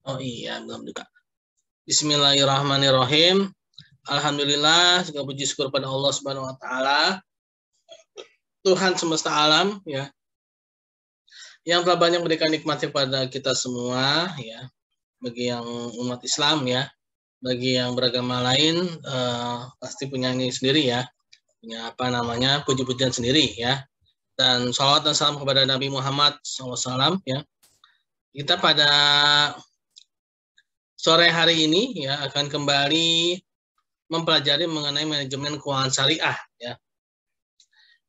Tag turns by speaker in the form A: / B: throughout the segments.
A: Oh iya, belum juga. Bismillahirrahmanirrahim. Alhamdulillah, segala puji syukur pada Allah Subhanahu wa taala, Tuhan semesta alam ya, yang telah banyak memberikan nikmat kepada kita semua ya, bagi yang umat Islam ya, bagi yang beragama lain pasti punya ini sendiri ya, punya apa namanya, puji-pujian sendiri ya. Dan shalawat dan salam kepada Nabi Muhammad SAW ya. Kita pada sore hari ini ya akan kembali mempelajari mengenai manajemen keuangan syariah ya.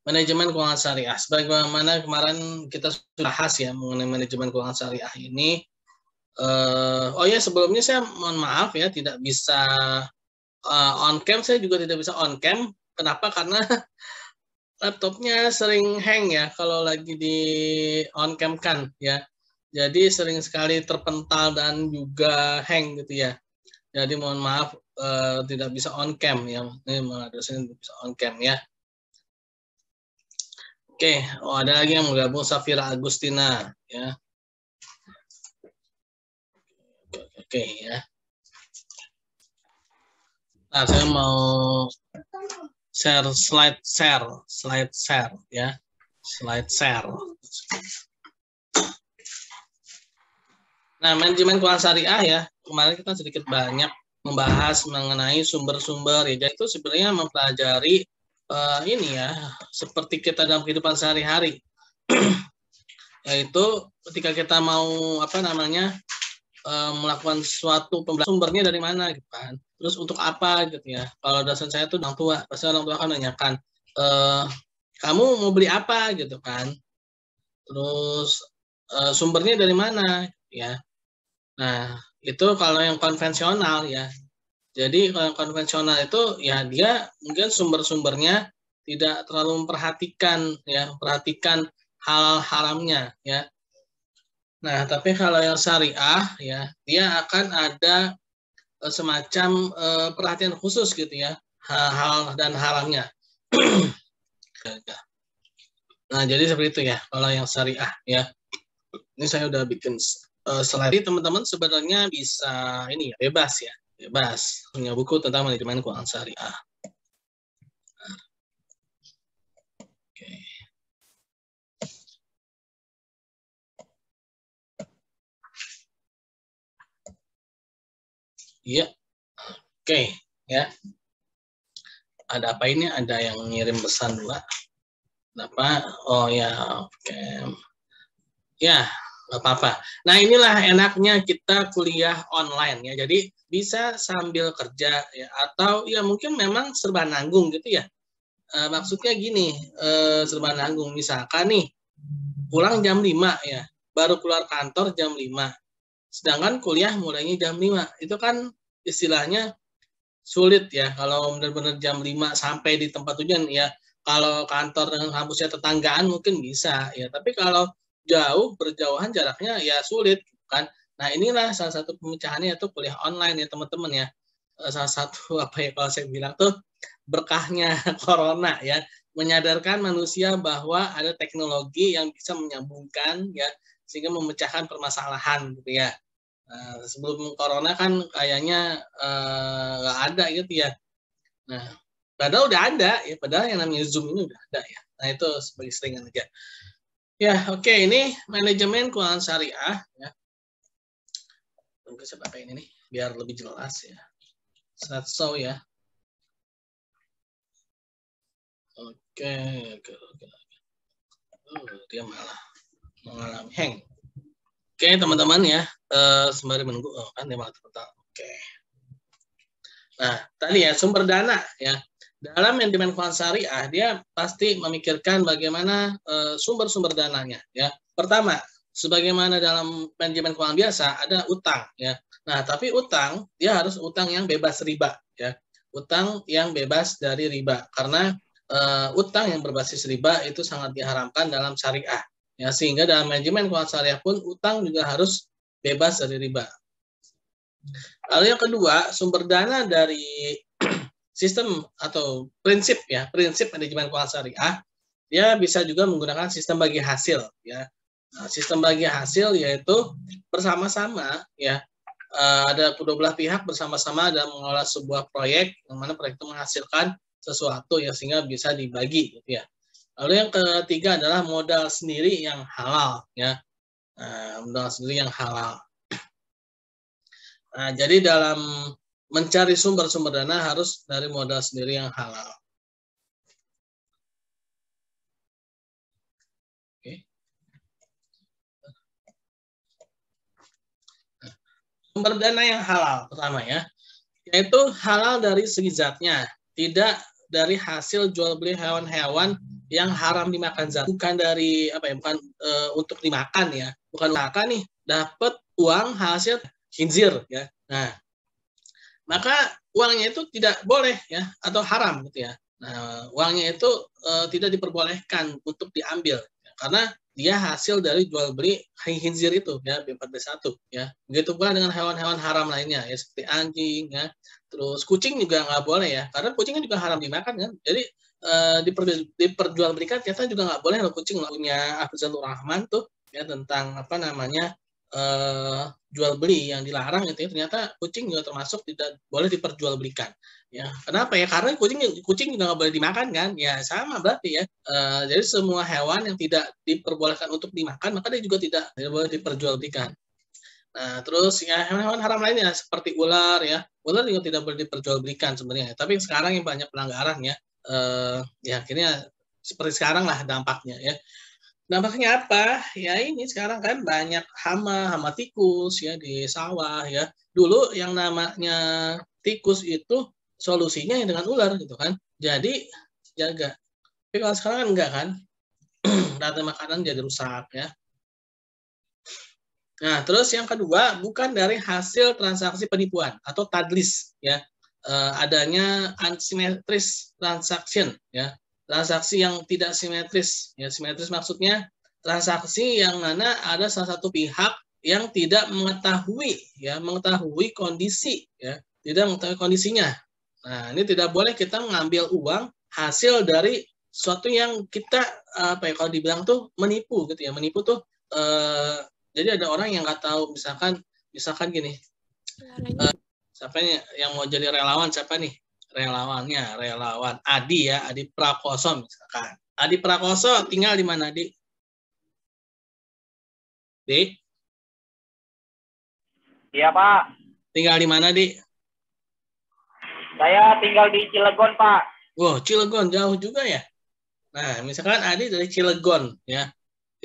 A: Manajemen keuangan syariah. Sebagaimana kemarin kita sudah bahas ya mengenai manajemen keuangan syariah ini. Oh ya, sebelumnya saya mohon maaf ya tidak bisa on cam. Saya juga tidak bisa on cam. Kenapa? Karena laptopnya sering hang ya kalau lagi di on cam kan ya. Jadi sering sekali terpental dan juga hang gitu ya. Jadi mohon maaf tidak bisa on cam ya. Ini dosen bisa on cam ya. Oke, ada lagi yang menggabung, Safira Agustina ya. Oke ya. Nah, saya mau share ya. Slide share. Nah, manajemen keuangan syariah ya. Kemarin kita sedikit banyak membahas mengenai sumber-sumber ya. Jadi itu sebenarnya mempelajari ini ya, seperti kita dalam kehidupan sehari-hari. Yaitu ketika kita mau apa namanya melakukan suatu pembelajaran, sumbernya dari mana gitu kan. Terus untuk apa gitu ya. Kalau dosen saya tuh orang tua, pasti orang tua kan menanyakan, kamu mau beli apa gitu kan. Terus sumbernya dari mana ya. Nah, itu kalau yang konvensional ya. Jadi kalau yang konvensional itu ya dia mungkin sumber-sumbernya tidak terlalu memperhatikan ya, perhatikan hal haramnya ya. Nah, tapi kalau yang syariah ya, dia akan ada semacam perhatian khusus gitu ya, hal dan haramnya. Nah, jadi seperti itu ya kalau yang syariah ya. Ini saya udah bikin slide. Teman-teman sebenarnya bisa ini ya, bebas ya. Bebas punya buku tentang manajemen keuangan syariah. Oke. Iya. Oke, ya. Ada apa ini? Ada yang ngirim pesan dua. Kenapa? Oh ya, oke. Ya, nggak apa-apa. Nah, inilah enaknya kita kuliah online ya. Jadi bisa sambil kerja ya, atau ya mungkin memang serba nanggung gitu ya. Maksudnya gini, serba nanggung. Misalkan nih, pulang jam 5 ya, baru keluar kantor jam 5. Sedangkan kuliah mulainya jam 5. Itu kan istilahnya sulit ya. Kalau benar-benar jam 5 sampai di tempat tujuan ya, kalau kantor dengan kampusnya tetanggaan mungkin bisa ya. Tapi kalau jauh, berjauhan jaraknya ya sulit kan. Nah, inilah salah satu pemecahannya itu kuliah online ya teman-teman ya. Salah satu apa ya kalau saya bilang tuh berkahnya corona ya, menyadarkan manusia bahwa ada teknologi yang bisa menyambungkan ya, sehingga memecahkan permasalahan gitu ya. Sebelum corona kan kayaknya nggak ada gitu ya. Nah, padahal udah ada ya, padahal yang namanya Zoom ini udah ada ya. Nah, itu sebagai selingan aja. Ya, oke, ini manajemen keuangan syariah ya. Mungkin saya pakai ini nih biar lebih jelas ya. Slide show ya. Oke. Dia malah mengalami hang. Oke, teman-teman ya. Sembari menunggu kan dia malah terpental. Oke. Nah, tadi ya sumber dana ya. Dalam manajemen keuangan syariah dia pasti memikirkan bagaimana sumber-sumber dananya ya. Pertama, sebagaimana dalam manajemen keuangan biasa ada utang ya. Nah, tapi utang dia harus utang yang bebas riba ya. Utang yang bebas dari riba karena utang yang berbasis riba itu sangat diharamkan dalam syariah ya, sehingga dalam manajemen keuangan syariah pun utang juga harus bebas dari riba. Lalu yang kedua, sumber dana dari sistem atau prinsip ya, prinsip manajemen keuangan syariah, dia bisa juga menggunakan sistem bagi hasil ya. Nah, sistem bagi hasil yaitu bersama-sama ya, ada kedua belah pihak bersama-sama dalam mengelola sebuah proyek, yang mana proyek itu menghasilkan sesuatu ya sehingga bisa dibagi gitu ya. Lalu yang ketiga adalah modal sendiri yang halal ya. Modal sendiri yang halal. Nah, jadi dalam mencari sumber-sumber dana harus dari modal sendiri yang halal. Oke. Sumber dana yang halal pertama ya, yaitu halal dari segi zatnya, tidak dari hasil jual beli hewan-hewan yang haram dimakan zat, bukan dari apa ya, bukan untuk dimakan ya, bukan makan nih, dapat uang hasil khinzir ya. Nah, maka uangnya itu tidak boleh ya atau haram gitu ya. Nah, uangnya itu tidak diperbolehkan untuk diambil ya, karena dia hasil dari jual beli khinzir itu ya, B4B1 ya. Begitu pula dengan hewan-hewan haram lainnya ya, seperti anjing ya. Terus kucing juga nggak boleh ya, karena kucing juga haram dimakan kan. Jadi diperjualbelikan ternyata juga nggak boleh loh kucing. Punya Afzalur Rahman tuh ya tentang apa namanya jual beli yang dilarang itu ya, ternyata kucing juga termasuk tidak boleh diperjualbelikan ya. Kenapa ya? Karena kucing juga nggak boleh dimakan kan ya, sama berarti ya. Jadi semua hewan yang tidak diperbolehkan untuk dimakan maka dia juga tidak boleh diperjualbelikan. Nah, terus ya hewan-hewan haram lainnya seperti ular ya, ular juga tidak boleh diperjualbelikan sebenarnya. Tapi sekarang yang banyak pelanggaran ya, ya akhirnya seperti sekarang lah dampaknya ya. Dampaknya apa? Ya ini sekarang kan banyak hama tikus ya di sawah ya. Dulu yang namanya tikus itu solusinya yang dengan ular gitu kan. Jadi jaga. Tapi kalau sekarang kan enggak kan. Rantai makanan jadi rusak ya. Nah, terus yang kedua bukan dari hasil transaksi penipuan atau tadlis ya. Adanya unsimetris transaction ya. Transaksi yang tidak simetris. Ya, simetris maksudnya transaksi yang mana ada salah satu pihak yang tidak mengetahui kondisi ya, tidak mengetahui kondisinya. Nah, ini tidak boleh kita mengambil uang hasil dari sesuatu yang kita apa ya kalau dibilang tuh menipu gitu ya. Menipu tuh jadi ada orang yang nggak tahu misalkan gini. Siapa yang mau jadi relawan siapa nih? Relawan Adi ya, Adi Prakoso misalkan. Adi Prakoso tinggal di mana, Di? Di?
B: Iya, Pak.
A: Tinggal di mana, Di?
B: Saya tinggal di Cilegon, Pak.
A: Wow, Cilegon jauh juga ya. Nah, misalkan Adi dari Cilegon ya.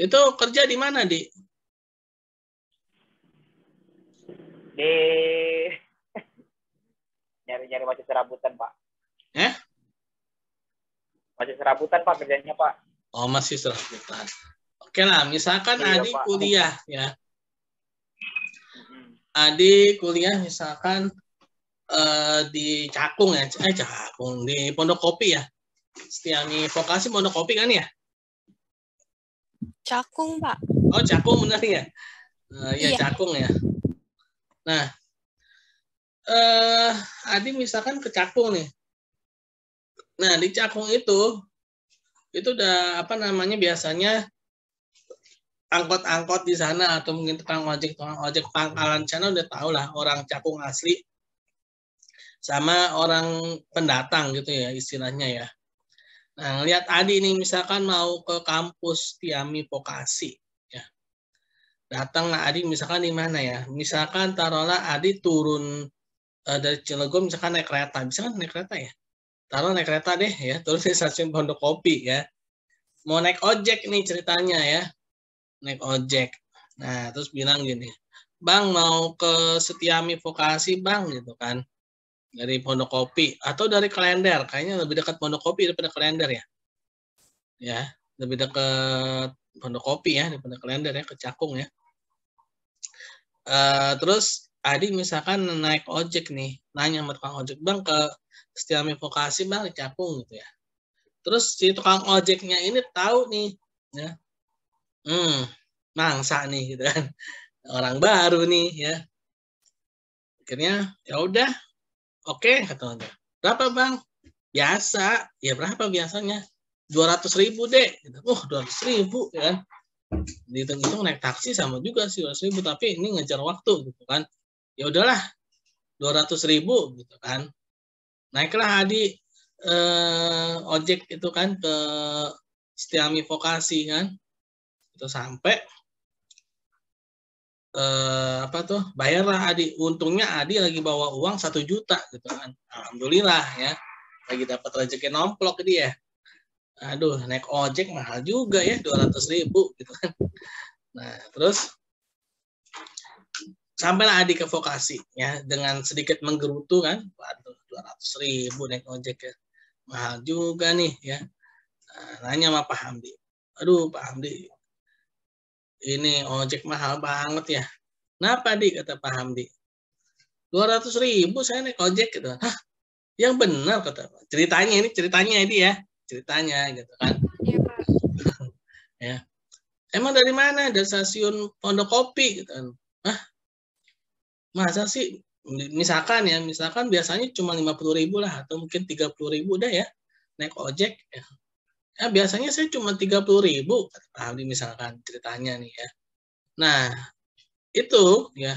A: Itu kerja di mana, Di?
B: Di nyari-nyari macet serabutan, Pak. Macet serabutan, Pak, kerjanya, Pak.
A: Oh, masih serabutan. Oke lah, misalkan
B: Iya,
A: Adi
B: Pak.
A: kuliah ya. Adi kuliah misalkan di Cakung ya, Cakung di Pondok Kopi ya. Setiami Vokasi Pondok Kopi kan ya?
C: Cakung, Pak.
A: Oh, Cakung benar ya? Ya,
C: Iya.
A: Cakung ya. Nah, Adi misalkan ke Cakung nih. Nah, di Cakung itu udah apa namanya biasanya angkot-angkot di sana atau mungkin tukang ojek pangkalan sana udah tahu lah orang Cakung asli sama orang pendatang gitu ya istilahnya ya. Nah, lihat Adi nih misalkan mau ke kampus Tiami Vokasi ya. Datang Adi misalkan di mana ya? Misalkan taruhlah Adi turun dari Cilegon misalkan naik kereta. Bisa kan naik kereta ya? Taruh naik kereta deh ya, terus di stasiun Pondok Kopi ya. Mau naik ojek nih ceritanya ya. Naik ojek. Nah, terus bilang gini, Bang mau ke Setiami Vokasi Bang gitu kan. Dari Pondok Kopi atau dari Klender. Kayaknya lebih dekat Pondok Kopi daripada Klender ya. Ya, lebih dekat Pondok Kopi ya daripada Klender ya, ke Cakung ya. Terus Adi misalkan naik ojek nih, nanya sama tukang ojek, Bang ke Setiami Vokasi Bang di Cakung gitu ya. Terus si tukang ojeknya ini tahu nih, ya, mangsa nih gitu kan, orang baru nih ya. Akhirnya ya udah, oke kata ojek. Berapa Bang? Biasa, ya berapa biasanya? 200.000 deh. 200.000 ya kan. Dihitung-hitung naik taksi sama juga sih 200.000, tapi ini ngejar waktu gitu kan. Ya udahlah 200.000 gitu kan. Naiklah Adi ojek itu kan ke Setiami Vokasi kan. Itu sampai apa tuh bayarlah Adi. Untungnya Adi lagi bawa uang 1 juta gitu kan. Alhamdulillah ya. Lagi dapat rezeki nomplok dia. Aduh, naik ojek mahal juga ya 200.000 gitu kan. Nah, terus sampailah Adi ke Vokasi ya dengan sedikit menggerutu kan. Waduh, 200.000 naik ojek ya. Mahal juga nih ya. Nah, nanya sama Pak Hamdi. Aduh, Pak Hamdi, ini ojek mahal banget ya. Kenapa, Di? Kata Pak Hamdi. 200.000 saya naik ojek gitu. Hah? Yang benar kata Pak. Ceritanya ini ya. Ceritanya gitu kan.
C: Iya, Pak.
A: Ya. Emang dari mana? Dari stasiun Pondok Kopi gitu kan. Hah? Masa sih? Misalkan biasanya cuma 50.000 lah atau mungkin 30.000 udah ya naik ojek ya. Ya biasanya saya cuma 30.000 kata Pak Hamdi misalkan ceritanya nih ya. Nah, itu ya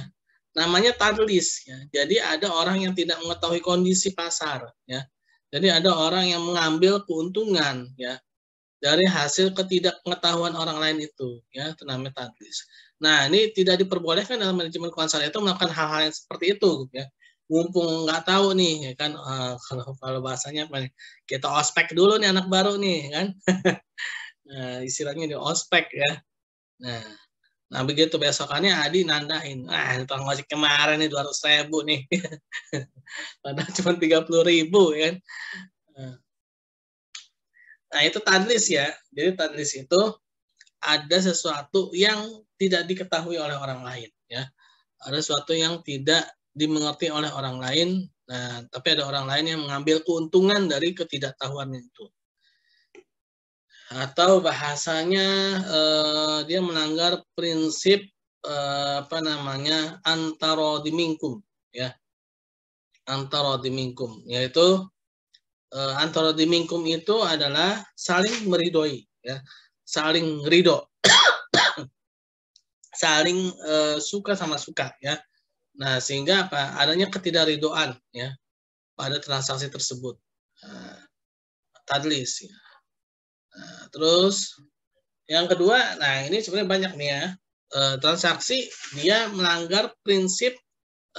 A: namanya tadlis ya. Jadi ada orang yang tidak mengetahui kondisi pasar ya. Jadi ada orang yang mengambil keuntungan ya dari hasil ketidakpengetahuan orang lain itu ya, itu namanya tadlis. Nah, ini tidak diperbolehkan dalam manajemen keuangan itu melakukan hal-hal yang seperti itu ya. Mumpung nggak tahu nih ya kan kalau bahasanya apa nih? Kita ospek dulu nih anak baru nih kan. Nah, istilahnya di ospek ya. Nah, begitu besokannya Adi nandain. Tukang ojek kemarin nih 200.000 nih. Padahal cuma 30.000 ya. Nah, itu tadlis ya. Jadi tadlis itu ada sesuatu yang tidak diketahui oleh orang lain ya. Ada sesuatu yang tidak dimengerti oleh orang lain. Nah, tapi ada orang lain yang mengambil keuntungan dari ketidaktahuan itu. Atau bahasanya dia melanggar prinsip antara dimingkum ya. Antara dimingkum yaitu antara dimingkum itu adalah saling meridoi ya. Saling ridho. Saling suka sama suka ya. Nah, sehingga apa? Adanya ketidakridoan ya pada transaksi tersebut. Tadlis ya. Nah, terus yang kedua, nah ini sebenarnya banyak nih ya. Transaksi dia melanggar prinsip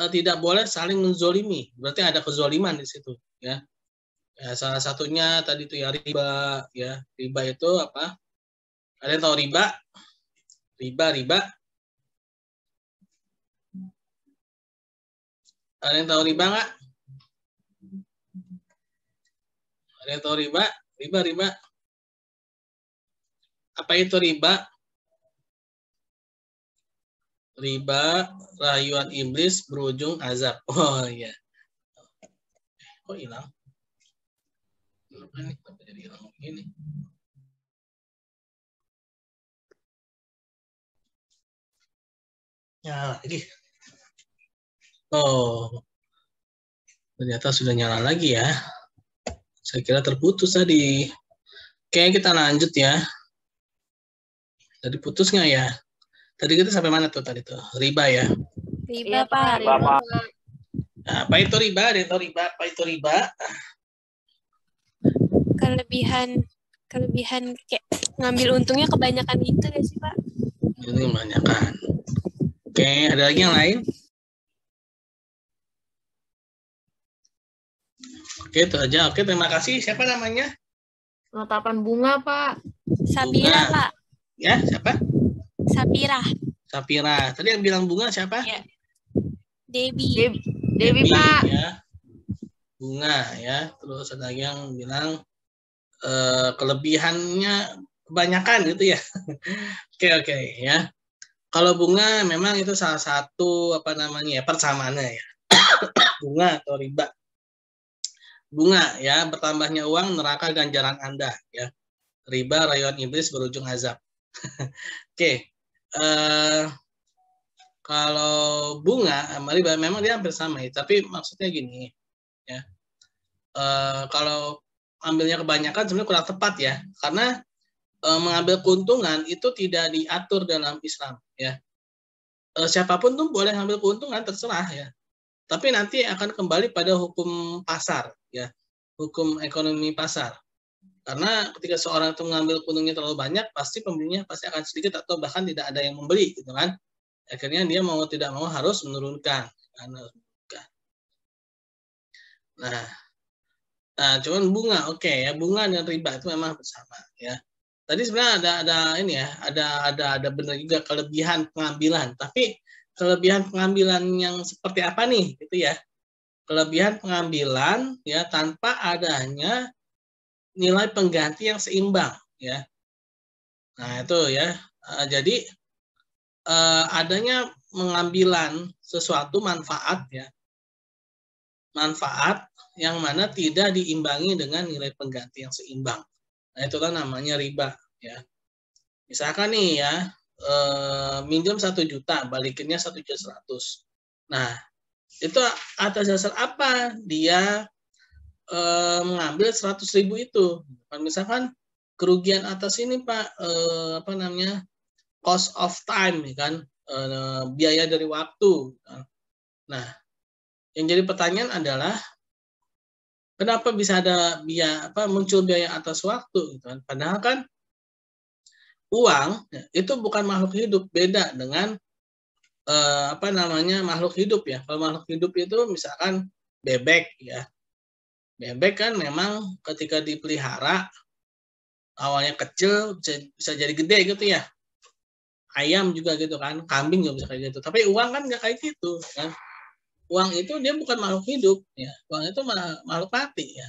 A: tidak boleh saling menzolimi. Berarti ada kezoliman di situ ya. Ya, salah satunya tadi itu ya riba ya. Riba itu apa? Ada yang tahu riba? Riba. Ada yang tahu riba nggak? Ada yang tahu riba? Riba. Apa itu riba? Riba, rayuan iblis berujung azab. Oh iya. Kok hilang? Kenapa nih? Kenapa jadi hilang begini? Nyala lagi. Oh, ternyata sudah nyala lagi ya. Saya kira terputus tadi. Oke, kita lanjut ya. Tadi putus nggak ya? Tadi kita sampai mana tuh tadi tuh? Riba ya?
C: Riba, Pak.
B: Riba, Pak.
A: Nah, apa itu riba? Ada yang tahu riba? Apa itu riba?
C: Kelebihan kayak ngambil untungnya kebanyakan gitu ya sih, Pak?
A: Ini kebanyakan. Oke, ada lagi yang lain? Oke, itu aja. Oke, terima kasih. Siapa namanya?
D: Penetapan bunga, Pak.
C: Sapira,
A: Bunga.
C: Pak.
A: Ya, siapa?
C: Sapira.
A: Sapira. Tadi yang bilang bunga siapa?
C: Ya. Debbie.
D: Debbie, Pak.
A: Ya. Bunga ya. Terus ada yang bilang kelebihannya kebanyakan gitu ya. Oke ya. Kalau bunga memang itu salah satu persamaannya ya. Bunga atau riba. Bunga ya, bertambahnya uang neraka ganjaran Anda ya. Riba rayuan iblis berujung azab. Oke. Kalau bunga sama riba memang dia hampir sama ya, tapi maksudnya gini ya. Kalau ambilnya kebanyakan sebenarnya kurang tepat ya, karena mengambil keuntungan itu tidak diatur dalam Islam ya. siapapun tuh boleh ngambil keuntungan, terserah ya. Tapi nanti akan kembali pada hukum pasar ya, hukum ekonomi pasar. Karena ketika seorang itu mengambil keuntungannya terlalu banyak, pasti pembelinya pasti akan sedikit atau bahkan tidak ada yang membeli gitu kan. Akhirnya dia mau tidak mau harus menurunkan. Nah, cuman bunga oke ya, bunga dan riba itu memang bersama ya. Tadi sebenarnya ada ini ya, ada benar juga kelebihan pengambilan, tapi kelebihan pengambilan yang seperti apa nih gitu ya. Kelebihan pengambilan ya tanpa adanya nilai pengganti yang seimbang ya. Nah, itu ya. Jadi adanya pengambilan sesuatu manfaat ya. Manfaat yang mana tidak diimbangi dengan nilai pengganti yang seimbang. Nah, itulah namanya riba ya. Misalkan nih ya, minjem 1 juta, balikinnya 1.100.000. Nah, itu atas dasar apa dia mengambil 100.000 itu? Misalkan kerugian atas ini Pak, cost of time kan, biaya dari waktu. Nah, yang jadi pertanyaan adalah kenapa bisa ada muncul biaya atas waktu gitu kan? Padahal kan uang itu bukan makhluk hidup, beda dengan makhluk hidup ya. Kalau makhluk hidup itu misalkan bebek ya. Bebek kan memang ketika dipelihara awalnya kecil bisa jadi gede gitu ya. Ayam juga gitu kan, kambing juga bisa kayak gitu. Tapi uang kan nggak kayak gitu kan. Uang itu dia bukan makhluk hidup ya. Uang itu makhluk mati ya,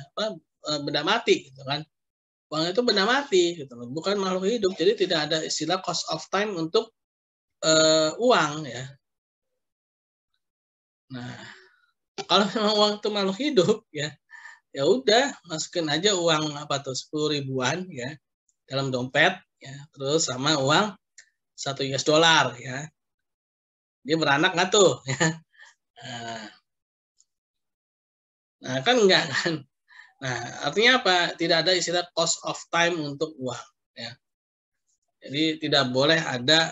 A: benda mati gitu kan. Uang itu benda mati gitu loh, bukan makhluk hidup. Jadi tidak ada istilah cost of time untuk uang ya. Nah, kalau memang uang itu makhluk hidup ya, ya udah masukin aja uang 10 ribuan ya dalam dompet ya, terus sama uang $1 ya. Dia beranak nggak tuh? Nah, kan enggak kan. Nah, artinya apa? Tidak ada istilah cost of time untuk uang ya. Jadi tidak boleh ada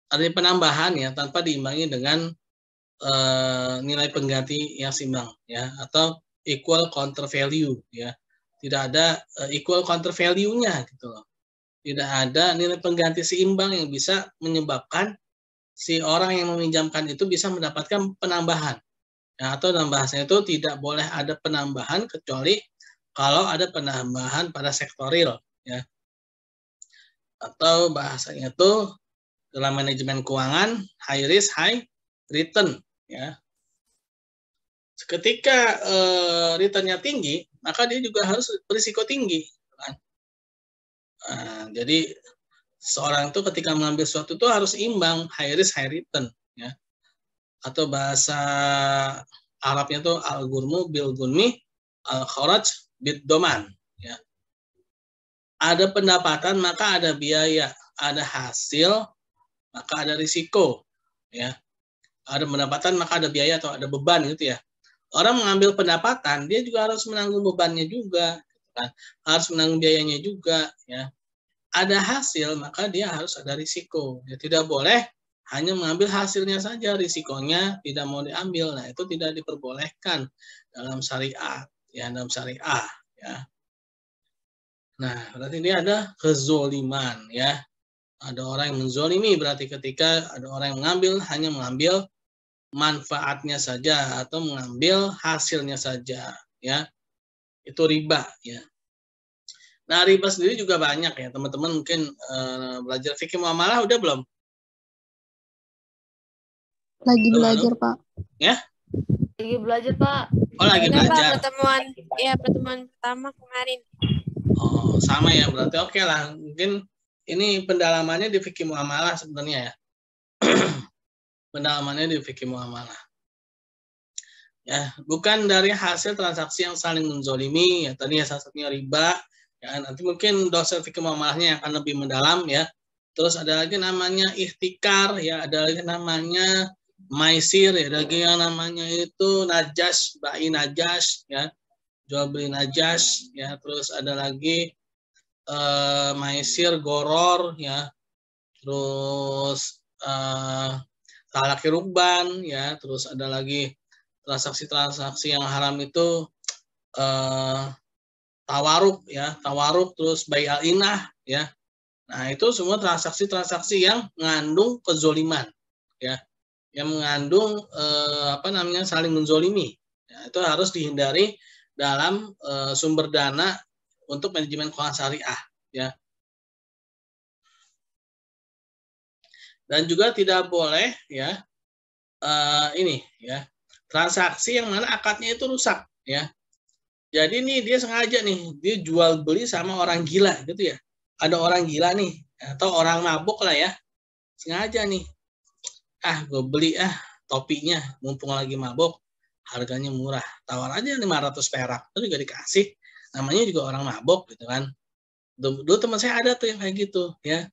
A: ada penambahan ya tanpa diimbangi dengan nilai pengganti yang seimbang ya, atau equal counter value ya. Tidak ada equal counter value-nya gitu loh. Tidak ada nilai pengganti seimbang yang bisa menyebabkan si orang yang meminjamkan itu bisa mendapatkan penambahan. Ya, atau dalam bahasanya itu tidak boleh ada penambahan kecuali kalau ada penambahan pada sektor real ya. Atau bahasanya itu dalam manajemen keuangan high risk high return ya. Ketika returnnya tinggi, maka dia juga harus berisiko tinggi kan. Jadi seorang itu ketika mengambil sesuatu itu harus imbang, high risk high return ya. Atau bahasa Arabnya itu al-ghurmu bil gunmi al-kharaj bid doman ya. Ada pendapatan maka ada biaya, ada hasil maka ada risiko ya. Ada pendapatan maka ada biaya atau ada beban gitu ya. Orang mengambil pendapatan dia juga harus menanggung bebannya juga kan. Harus menanggung biayanya juga ya. Ada hasil maka dia harus ada risiko. Dia tidak boleh hanya mengambil hasilnya saja, risikonya tidak mau diambil. Nah, itu tidak diperbolehkan dalam syariat ya, dalam syariah ya. Nah, berarti ini ada kezoliman ya. Ada orang yang menzolimi, berarti ketika ada orang yang hanya mengambil manfaatnya saja atau mengambil hasilnya saja ya. Itu riba ya. Nah, riba sendiri juga banyak ya, teman-teman mungkin belajar fikih muamalah udah belum?
E: Lagi belajar, Pak.
A: Ya?
D: Lagi belajar, Pak.
A: Oh, lagi
C: Udah, Pak,
A: belajar.
C: pertemuan pertama kemarin.
A: Oh, sama ya, berarti oke lah. Mungkin ini pendalamannya di fikih muamalah sebenarnya ya. Pendalamannya di fikih muamalah. Ya, bukan dari hasil transaksi yang saling menzolimi, ya tadi ya salah satunya riba. Ya, nanti mungkin dosen fikih muamalahnya yang akan lebih mendalam ya. Terus ada lagi namanya ihtikar, ya ada lagi namanya maisir, ya ada lagi yang namanya itu najas, bai najas, ya jual beli najas, ya terus ada lagi maisir goror, ya terus talaki rukban, ya, terus ada lagi transaksi-transaksi yang haram itu tawaruk, ya, tawaruk, terus bai'al inah, ya. Nah, itu semua transaksi-transaksi yang mengandung kezoliman, ya, yang mengandung saling menzolimi. Ya, itu harus dihindari dalam sumber dana untuk manajemen keuangan syariah, ya. Dan juga tidak boleh, ya, ini, ya, transaksi yang mana akadnya itu rusak, ya. Jadi nih dia sengaja nih, dia jual beli sama orang gila gitu ya. Ada orang gila nih, atau orang mabuk lah ya. Sengaja nih, gue beli topinya, mumpung lagi mabuk, harganya murah. Tawar aja 500 perak, itu juga dikasih. Namanya juga orang mabuk gitu kan. Dulu teman saya ada tuh yang kayak gitu ya.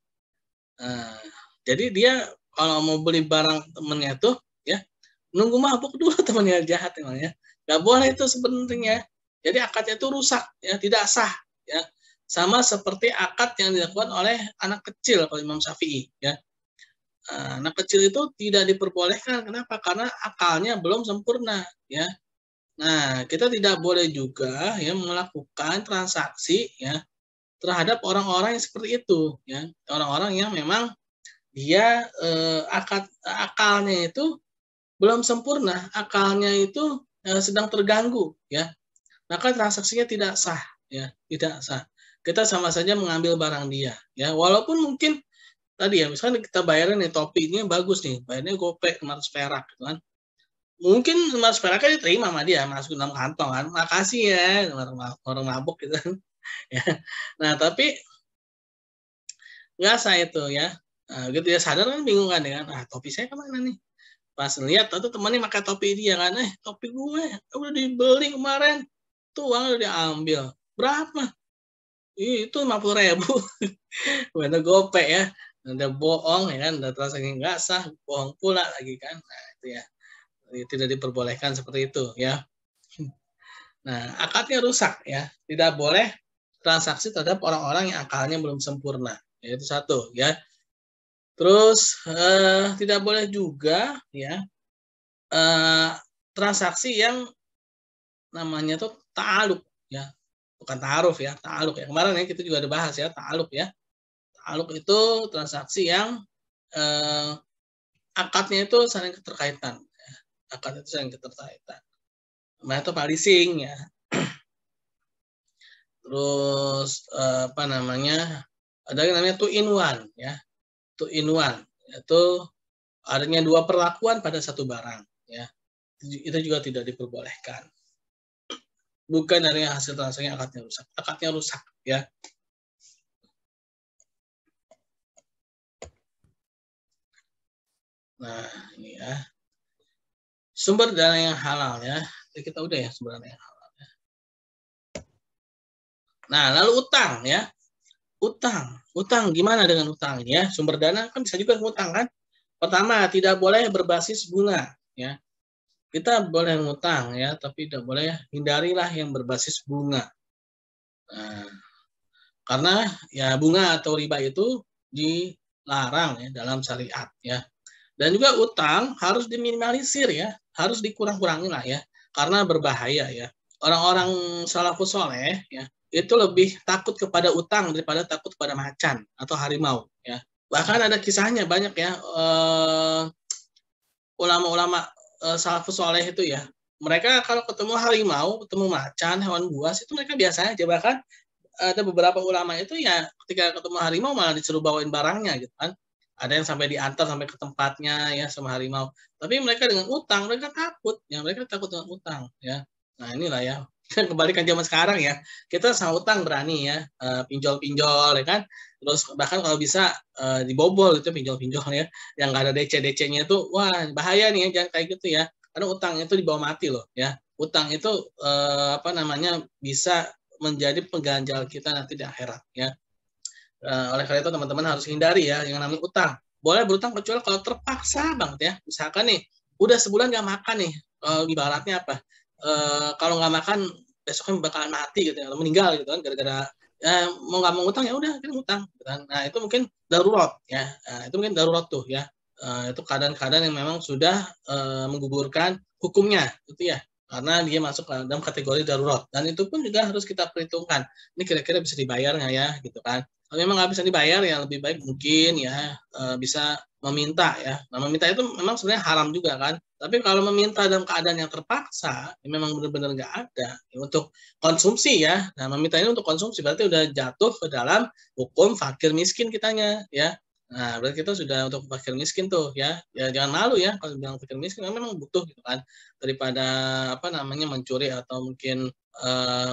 A: Jadi dia kalau mau beli barang temennya tuh ya, nunggu mabuk dulu temennya, jahat emang ya. Gak boleh itu sebenarnya. Jadi akadnya itu rusak, ya, tidak sah, ya. Sama seperti akad yang dilakukan oleh anak kecil kalau Imam Syafi'i, ya. Anak kecil itu tidak diperbolehkan. Kenapa? Karena akalnya belum sempurna, ya. Nah, kita tidak boleh juga ya melakukan transaksi ya terhadap orang-orang yang seperti itu, ya. Orang-orang yang memang dia akalnya itu belum sempurna, akalnya itu sedang terganggu, ya. Maka transaksinya tidak sah, ya, tidak sah. Kita sama saja mengambil barang dia, ya. Walaupun mungkin tadi ya, misalnya kita bayarin nih topi ini bagus nih, bayarnya gopek 500 perak, gitu kan. Mungkin 500 peraknya diterima sama dia, masuk dalam kantong kan. Makasih ya, orang mabuk gitu kan. Ya. Nah, tapi nggak sah itu ya. Nah, gitu ya, sadar kan, bingung kan ya. Topi saya kemana nih? Pas lihat tuh temannya pakai topi dia kan, topi gue udah dibeli kemarin. Tuh uang udah diambil. Berapa? Itu 50.000. Udah gopek ya. Udah bohong ya kan, udah transaksi nggak sah, bohong pula lagi kan. Nah, itu ya. Tidak diperbolehkan seperti itu ya. Nah, akadnya rusak ya. Tidak boleh transaksi terhadap orang-orang yang akalnya belum sempurna. Ya, itu satu ya. Terus tidak boleh juga ya transaksi yang namanya tuh ta'aluk ya, bukan ta'aruf ya, ta'aluk ya. Kemarin ya kita juga ada bahas ya ta'aluk ya. Ta'aluk itu transaksi yang akadnya itu saling keterkaitan. Ya. Akadnya itu saling keterkaitan. Namanya itu leasing ya. Terus ada yang namanya 2 in 1 ya. 2 in 1 itu adanya 2 perlakuan pada satu barang ya. Itu juga tidak diperbolehkan. Bukan dari hasil transaksi akadnya rusak ya. Nah, ini ya. Sumber dana yang halal ya. Kita udah ya sumber dana yang halal ya. Nah, lalu utang ya. Utang gimana dengan utang ini ya? Sumber dana kan bisa juga ngutang kan? Pertama, tidak boleh berbasis bunga ya. Kita boleh ngutang ya, tapi tidak boleh, hindarilah yang berbasis bunga. Nah, karena ya bunga atau riba itu dilarang ya dalam syariat ya. Dan juga utang harus diminimalisir ya, harus dikurang-kurangin lah ya, karena berbahaya ya. Orang-orang salafus soleh ya, itu lebih takut kepada utang daripada takut kepada macan atau harimau ya. Bahkan ada kisahnya banyak ya, ulama-ulama salafus soleh itu ya, mereka kalau ketemu harimau, ketemu macan, hewan buas, itu mereka biasa aja. Bahkan ada beberapa ulama itu ya ketika ketemu harimau malah disuruh bawain barangnya gitu kan. Ada yang sampai diantar sampai ke tempatnya ya sama harimau. Tapi mereka dengan utang, mereka takut. Ya, mereka takut dengan utang ya. Nah, inilah ya. Kebalikan zaman sekarang ya. Kita sama utang berani ya, pinjol-pinjol ya kan. Terus bahkan kalau bisa dibobol itu pinjol-pinjol ya. Yang nggak ada DC-DC-nya itu, wah bahaya nih ya, jangan kayak gitu ya. Karena utang itu dibawa mati loh ya. Utang itu bisa menjadi pengganjal kita nanti di akhirat ya. Oleh karena itu teman-teman harus hindari ya yang namanya utang. Boleh berutang kecuali kalau terpaksa banget ya. Misalkan nih udah sebulan nggak makan nih, ibaratnya apa? Kalau nggak makan besoknya bakalan mati gitu ya, atau meninggal gitu kan gara-gara mau nggak mau utang ya udah kan utang gitu kan. Nah itu mungkin darurat ya. Itu mungkin darurat tuh ya. Itu keadaan-keadaan yang memang sudah menggugurkan hukumnya, gitu ya. Karena dia masuk ke dalam kategori darurat. Dan itu pun juga harus kita perhitungkan. Ini kira-kira bisa dibayar nggak ya, gitu kan. Kalau memang nggak bisa dibayar, ya lebih baik mungkin ya bisa meminta ya. Nah, meminta itu memang sebenarnya haram juga kan. Tapi kalau meminta dalam keadaan yang terpaksa, ya memang benar-benar nggak ada. Ya, untuk konsumsi ya. Nah, meminta ini untuk konsumsi berarti udah jatuh ke dalam hukum fakir miskin kitanya ya. Nah, berarti kita sudah untuk fakir miskin tuh ya. Ya jangan malu ya kalau bilang fakir miskin, memang butuh gitu kan. Daripada apa namanya mencuri atau mungkin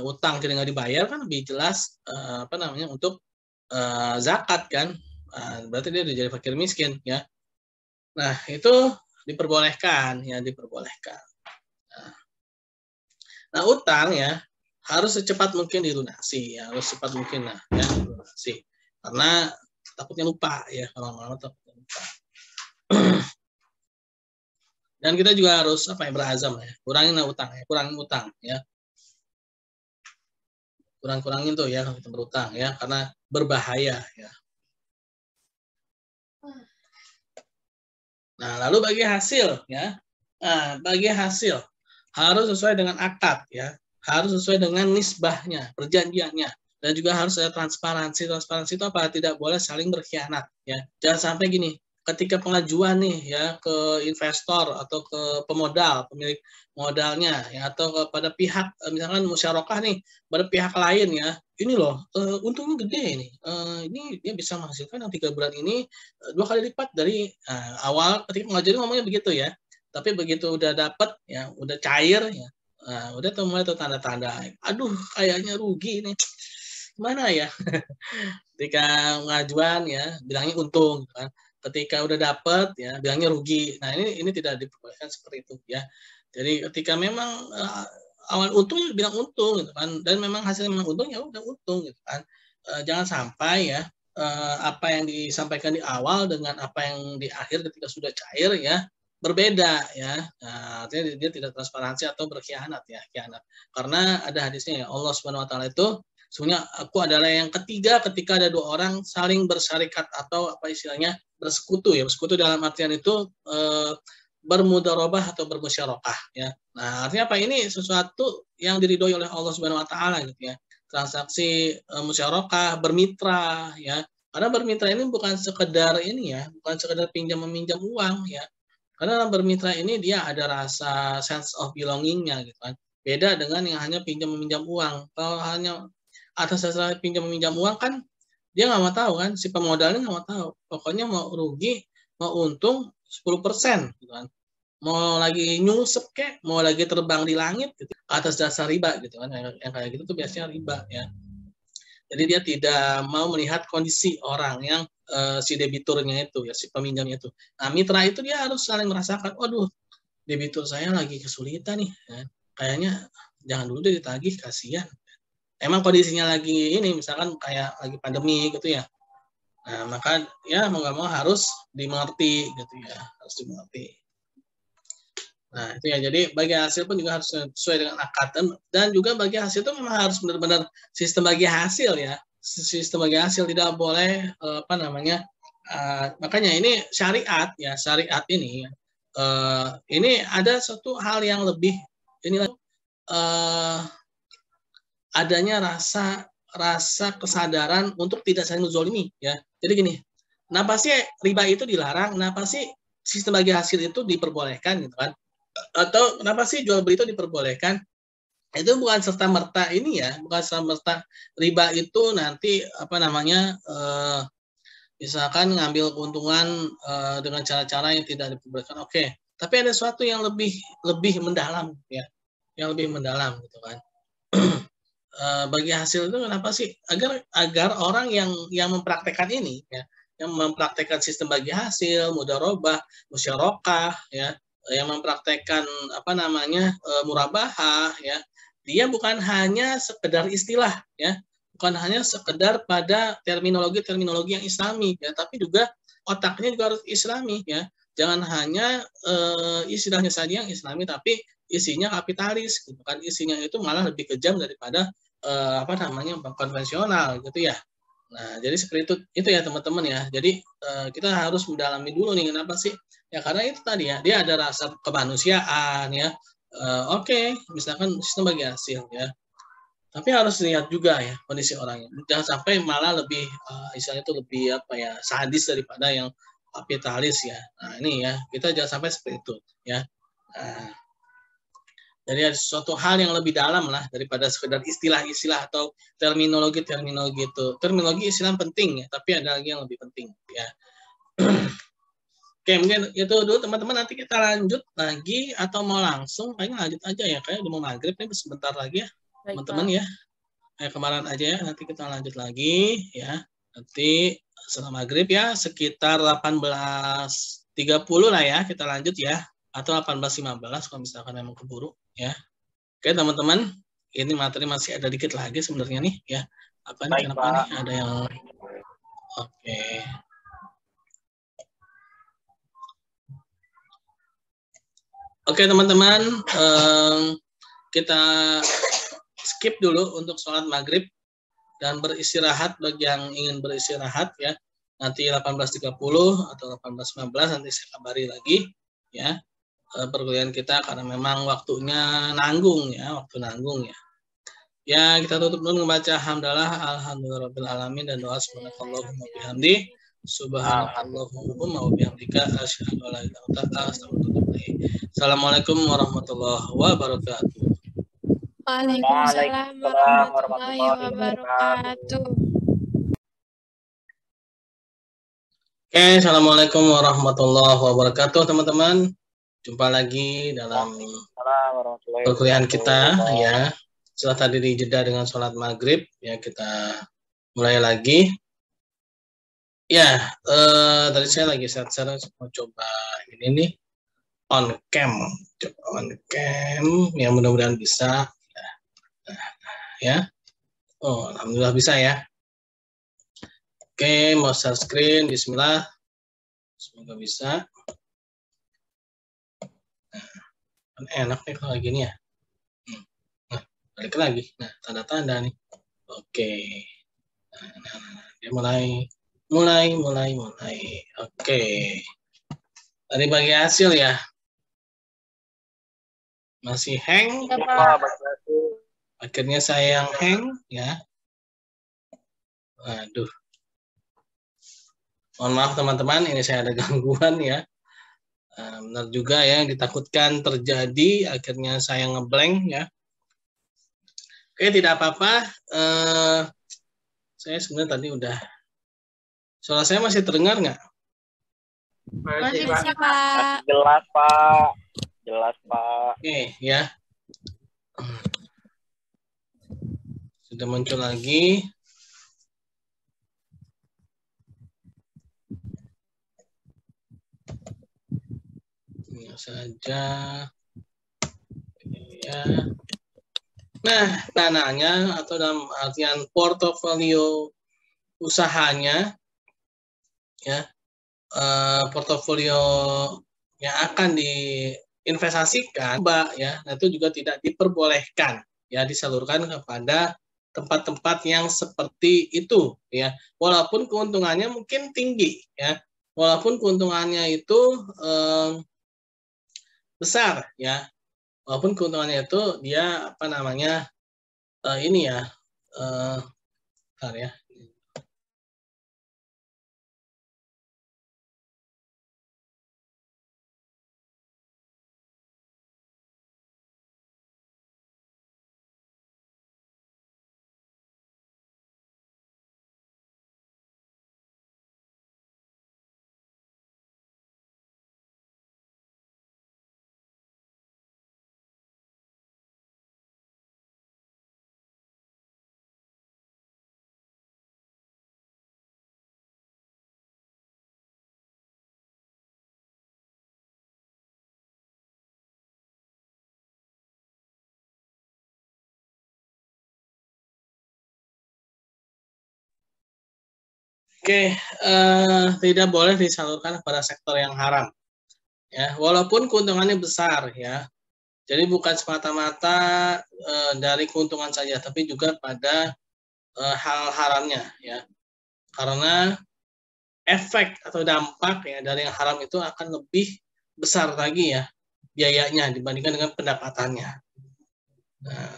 A: utang tidak nggak dibayar kan lebih jelas apa namanya untuk zakat kan. Berarti dia udah jadi fakir miskin ya. Nah, itu diperbolehkan ya, diperbolehkan. Nah, utang ya harus secepat mungkin dilunasi ya, harus secepat mungkin lah ya dilunasi. Karena takutnya lupa ya, lama-lama takutnya lupa. Dan kita juga harus apa ya, berazam ya, kurangin utang ya, kurangin utang ya. Kurang-kurangin tuh ya kalau kita berutang ya, karena berbahaya ya. Nah, lalu bagi hasil ya. Nah, bagi hasil harus sesuai dengan akad ya. Harus sesuai dengan nisbahnya, perjanjiannya. Dan juga harus ada transparansi. Transparansi itu apa? Tidak boleh saling berkhianat ya. Jangan sampai gini, ketika pengajuan nih ya ke investor atau ke pemodal, pemilik modalnya ya, atau kepada pihak misalkan musyarakah nih pada pihak lain ya, ini loh untungnya gede ini, ini dia bisa menghasilkan yang 3 bulan ini 2 kali lipat dari awal ketika pengajuan ngomongnya begitu ya, tapi begitu udah dapet ya udah cair ya, udah tuh mulai tuh tanda-tanda, aduh kayaknya rugi nih, gimana ya. Ketika pengajuan ya bilangnya untung kan, ketika udah dapet ya bilangnya rugi. Nah, ini tidak diperbolehkan seperti itu ya. Jadi ketika memang awal untung bilang untung gitu kan, dan memang hasilnya memang untung ya udah untung gitu kan. Jangan sampai ya apa yang disampaikan di awal dengan apa yang di akhir ketika sudah cair ya berbeda ya. Nah, artinya dia tidak transparansi atau berkhianat ya, khianat. Karena ada hadisnya ya, Allah Subhanahu wa taala itu sebenarnya aku adalah yang ketiga ketika ada 2 orang saling bersyarikat atau apa istilahnya bersekutu ya. Bersekutu dalam artian itu bermudarabah atau bermusyarakah ya. Nah, artinya apa, ini sesuatu yang diridhoi oleh Allah Subhanahu wa taala gitu ya. Transaksi musyarakah, bermitra ya. Karena bermitra ini bukan sekedar ini ya, bukan sekedar pinjam meminjam uang ya. Karena dalam bermitra ini dia ada rasa sense of belonging-nya gitu kan. Beda dengan yang hanya pinjam meminjam uang. Kalau hanya atas dasar pinjam meminjam uang kan dia nggak mau tahu kan, si pemodalnya nggak mau tahu. Pokoknya mau rugi, mau untung 10% gitu kan. Mau lagi nyungsep kek, mau lagi terbang di langit gitu, atas dasar riba gitu kan. Yang kayak gitu tuh biasanya riba ya. Jadi dia tidak mau melihat kondisi orang yang si debiturnya itu ya, si peminjamnya itu. Nah, mitra itu dia harus saling merasakan, waduh, debitur saya lagi kesulitan nih ya. Kayaknya jangan dulu deh ditagih, kasihan. Emang kondisinya lagi ini, misalkan kayak lagi pandemi gitu ya. Nah, maka ya mau nggak mau harus dimengerti gitu ya, harus dimengerti. Nah, itu ya. Jadi bagi hasil pun juga harus sesuai dengan akad, dan juga bagi hasil itu memang harus benar-benar sistem bagi hasil ya. Sistem bagi hasil tidak boleh apa namanya? Makanya ini syariat ya, syariat ini ada suatu hal yang lebih inilah adanya rasa kesadaran untuk tidak saling menzolimi ya. Jadi gini, kenapa sih riba itu dilarang? Kenapa sih sistem bagi hasil itu diperbolehkan gitu kan? Atau kenapa sih jual beli itu diperbolehkan? Itu bukan serta merta ini ya, bukan serta merta riba itu nanti apa namanya misalkan ngambil keuntungan dengan cara-cara yang tidak diperbolehkan. Oke, tapi ada sesuatu yang lebih mendalam ya, yang lebih mendalam gitu kan. Bagi hasil itu kenapa sih agar orang yang mempraktekkan ini ya, yang mempraktekkan sistem bagi hasil, mudharabah, musyarakah ya, yang mempraktekkan apa namanya murabahah ya, dia bukan hanya sekedar istilah ya, bukan hanya sekedar pada terminologi yang islami ya, tapi juga otaknya juga harus islami ya. Jangan hanya istilahnya saja yang islami, tapi isinya kapitalis gitu kan, isinya itu malah lebih kejam daripada apa namanya konvensional gitu ya. Nah, jadi seperti itu ya teman-teman ya. Jadi kita harus mendalami dulu nih kenapa sih? Ya karena itu tadi ya, dia ada rasa kemanusiaan ya. Oke, misalkan sistem bagi hasil ya. Tapi harus lihat juga ya kondisi orangnya. Jangan sampai malah lebih istilahnya itu lebih apa ya, sadis daripada yang kapitalis ya. Nah, ini ya, kita jangan sampai seperti itu ya. Nah, jadi ada sesuatu hal yang lebih dalam lah daripada sekedar istilah-istilah atau terminologi-terminologi itu. Terminologi istilah penting ya, tapi ada lagi yang lebih penting ya. Oke, mungkin itu dulu teman-teman, nanti kita lanjut lagi atau mau langsung, paling lanjut aja ya, kayak udah mau maghrib nih sebentar lagi ya teman-teman ya. Kayak kemarin aja ya, nanti kita lanjut lagi ya. Nanti setelah maghrib ya, sekitar 18.30 lah ya, kita lanjut ya. Atau 18.15 kalau misalkan memang keburu ya. Oke teman-teman, ini materi masih ada dikit lagi sebenarnya nih ya. Apa nih,
B: Baik,
A: kenapa
B: Pak.
A: nih ada yang oke. Oke teman-teman, kita skip dulu untuk sholat maghrib dan beristirahat bagi yang ingin beristirahat ya. Nanti 18.30 atau 18.15 nanti saya kabari lagi ya perkuliahan kita, karena memang waktunya nanggung ya, waktu nanggung ya. Ya, kita tutup dulu membaca hamdalah alhamdulillahirabbil alamin dan doa subhanakallahumma bihamdi subhanakallahumma wa bihamdika asyhadu an la ilaha illa anta astaghfiruka wa atubu ilaik. Assalamualaikum warahmatullahi wabarakatuh.
C: Waalaikumsalam warahmatullahi wabarakatuh.
A: Oke, assalamualaikum warahmatullahi wabarakatuh teman-teman. Jumpa lagi dalam perkuliahan kita ya. Setelah tadi dijeda dengan sholat maghrib ya, kita mulai lagi. Ya, tadi saya lagi share mau coba ini nih on cam, ya mudah-mudahan bisa ya. Oh, alhamdulillah bisa ya. Oke, mau share screen, bismillah. Semoga bisa. Nah, enak nih kalau gini ya. Nah, balik lagi. Nah, tanda-tanda nih. Oke. Nah, dia mulai. Oke. Tadi bagi hasil ya. Masih hang. Akhirnya saya yang hang ya. Waduh. Mohon maaf teman-teman, ini saya ada gangguan ya. Benar juga ya, yang ditakutkan terjadi, akhirnya saya ngeblank ya. Oke, tidak apa-apa. Saya sebenarnya tadi udah. Suara saya masih terdengar nggak?
C: Masih Pak.
B: Jelas, Pak. Jelas, Pak.
A: Oke, ya. Sudah muncul lagi. Ini saja. Ya. Nah, dananya atau dalam artian portofolio usahanya, ya, portofolio yang akan diinvestasikan, ya, nah itu juga tidak diperbolehkan, ya, disalurkan kepada tempat-tempat yang seperti itu, ya, walaupun keuntungannya mungkin tinggi, ya, walaupun keuntungannya itu besar, ya, walaupun keuntungannya itu dia apa namanya ini ya, bentar ya. Oke, tidak boleh disalurkan kepada sektor yang haram, ya, walaupun keuntungannya besar, ya. Jadi bukan semata-mata dari keuntungan saja, tapi juga pada hal haramnya, ya. karena efek atau dampak ya dari yang haram itu akan lebih besar lagi ya biayanya dibandingkan dengan pendapatannya. Nah,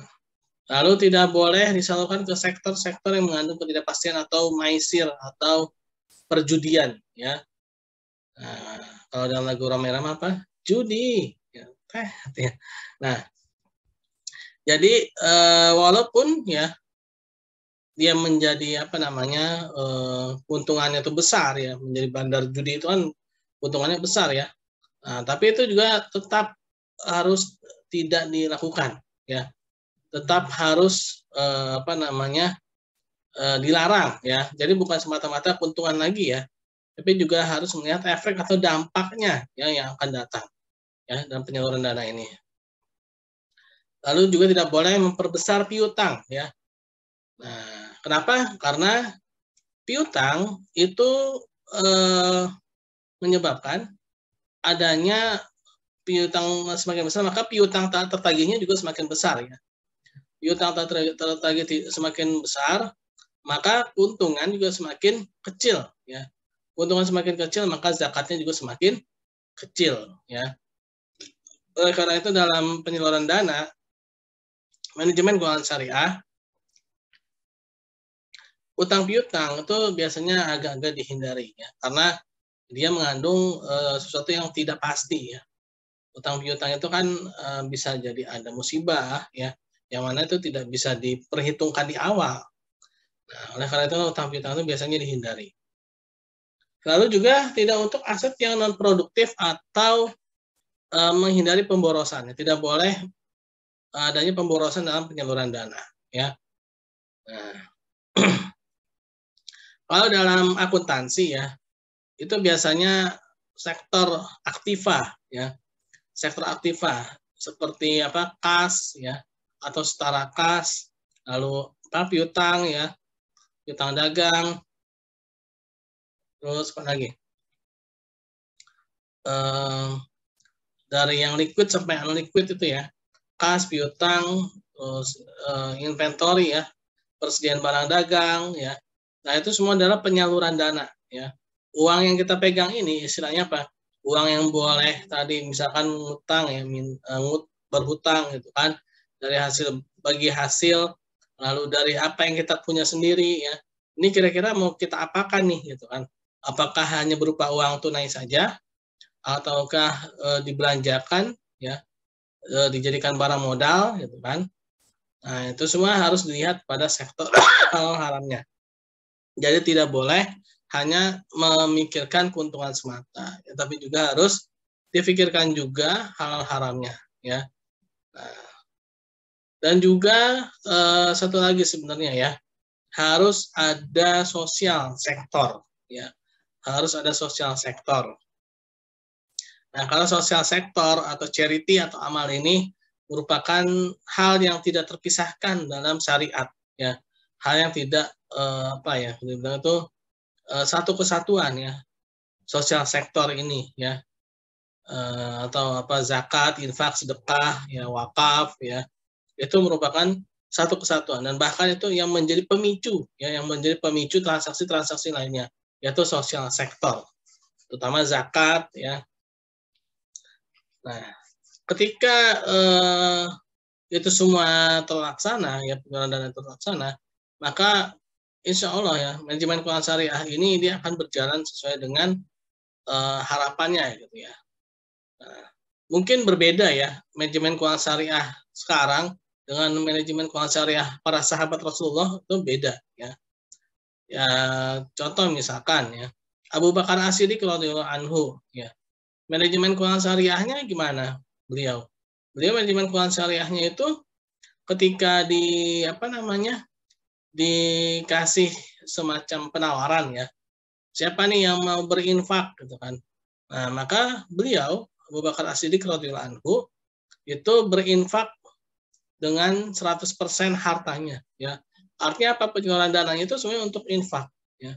A: lalu tidak boleh disalurkan ke sektor-sektor yang mengandung ketidakpastian atau maisir atau perjudian ya. Nah, kalau dalam lagu Rame-Rame apa? Judi. Ya, ya. Nah, jadi walaupun ya dia menjadi apa namanya keuntungannya itu besar ya, menjadi bandar judi itu kan keuntungannya besar ya. Nah, tapi itu juga tetap harus tidak dilakukan ya. Tetap harus apa namanya dilarang ya. Jadi bukan semata-mata keuntungan lagi ya, tapi juga harus melihat efek atau dampaknya ya yang akan datang ya dalam penyaluran dana ini. Lalu juga tidak boleh memperbesar piutang ya. Nah, kenapa? Karena piutang itu menyebabkan adanya piutang semakin besar, maka piutang tak tertagihnya juga semakin besar ya. Piutang tak tertagih semakin besar, maka keuntungan juga semakin kecil ya. Keuntungan semakin kecil, maka zakatnya juga semakin kecil ya. Oleh karena itu dalam penyaluran dana, manajemen keuangan syariah, utang piutang itu biasanya agak-agak dihindari ya, karena dia mengandung sesuatu yang tidak pasti ya. Utang piutang itu kan bisa jadi ada musibah ya, yang mana itu tidak bisa diperhitungkan di awal. Nah, oleh karena itu utang piutang itu biasanya dihindari. Lalu juga tidak untuk aset yang non produktif atau menghindari pemborosan. Tidak boleh adanya pemborosan dalam penyaluran dana ya. Nah, kalau dalam akuntansi ya, itu biasanya sektor aktiva ya. Sektor aktiva seperti apa? Kas ya atau setara kas, lalu apa piutang ya, piutang dagang. Terus apa lagi? Dari yang liquid sampai unliquid itu ya. Kas, piutang, terus inventory ya, persediaan barang dagang ya. Nah, itu semua adalah penyaluran dana ya. Uang yang kita pegang ini istilahnya apa? Uang yang boleh tadi misalkan ngutang ya, berhutang gitu kan, dari hasil bagi hasil, lalu dari apa yang kita punya sendiri ya. Ini kira-kira mau kita apakan nih gitu kan? Apakah hanya berupa uang tunai saja ataukah dibelanjakan ya, dijadikan barang modal gitu kan? Nah, itu semua harus dilihat pada sektor halal haramnya. Jadi tidak boleh hanya memikirkan keuntungan semata, ya, tapi juga harus difikirkan juga halal haramnya, ya. Nah, dan juga satu lagi sebenarnya ya, harus ada sosial sektor, ya, harus ada sosial sektor. Nah, kalau sosial sektor atau charity atau amal ini merupakan hal yang tidak terpisahkan dalam syariat, ya, hal yang tidak apa ya, itu satu kesatuan ya, sosial sektor ini ya, atau apa zakat, infak, sedekah, ya wakaf ya, itu merupakan satu kesatuan dan bahkan itu yang menjadi pemicu ya, yang menjadi pemicu transaksi-transaksi lainnya, yaitu sosial sektor, terutama zakat ya. Nah, ketika itu semua terlaksana ya, pengelolaan dana terlaksana, maka insya Allah ya manajemen keuangan syariah ini dia akan berjalan sesuai dengan harapannya gitu ya. Nah, mungkin berbeda ya manajemen keuangan syariah sekarang dengan manajemen keuangan syariah para sahabat Rasulullah, itu beda ya. Ya contoh misalkan ya Abu Bakar As-Siddiq radhiyallahu anhu ya, manajemen keuangan syariahnya gimana beliau? Beliau manajemen keuangan syariahnya itu ketika di apa namanya dikasih semacam penawaran ya, siapa nih yang mau berinfak gitu kan. Nah, maka beliau Abu Bakar As-Siddiq radhiyallahu anhu itu berinfak dengan 100% hartanya ya. Artinya apa? Pengeluaran dananya itu semuanya untuk infak ya.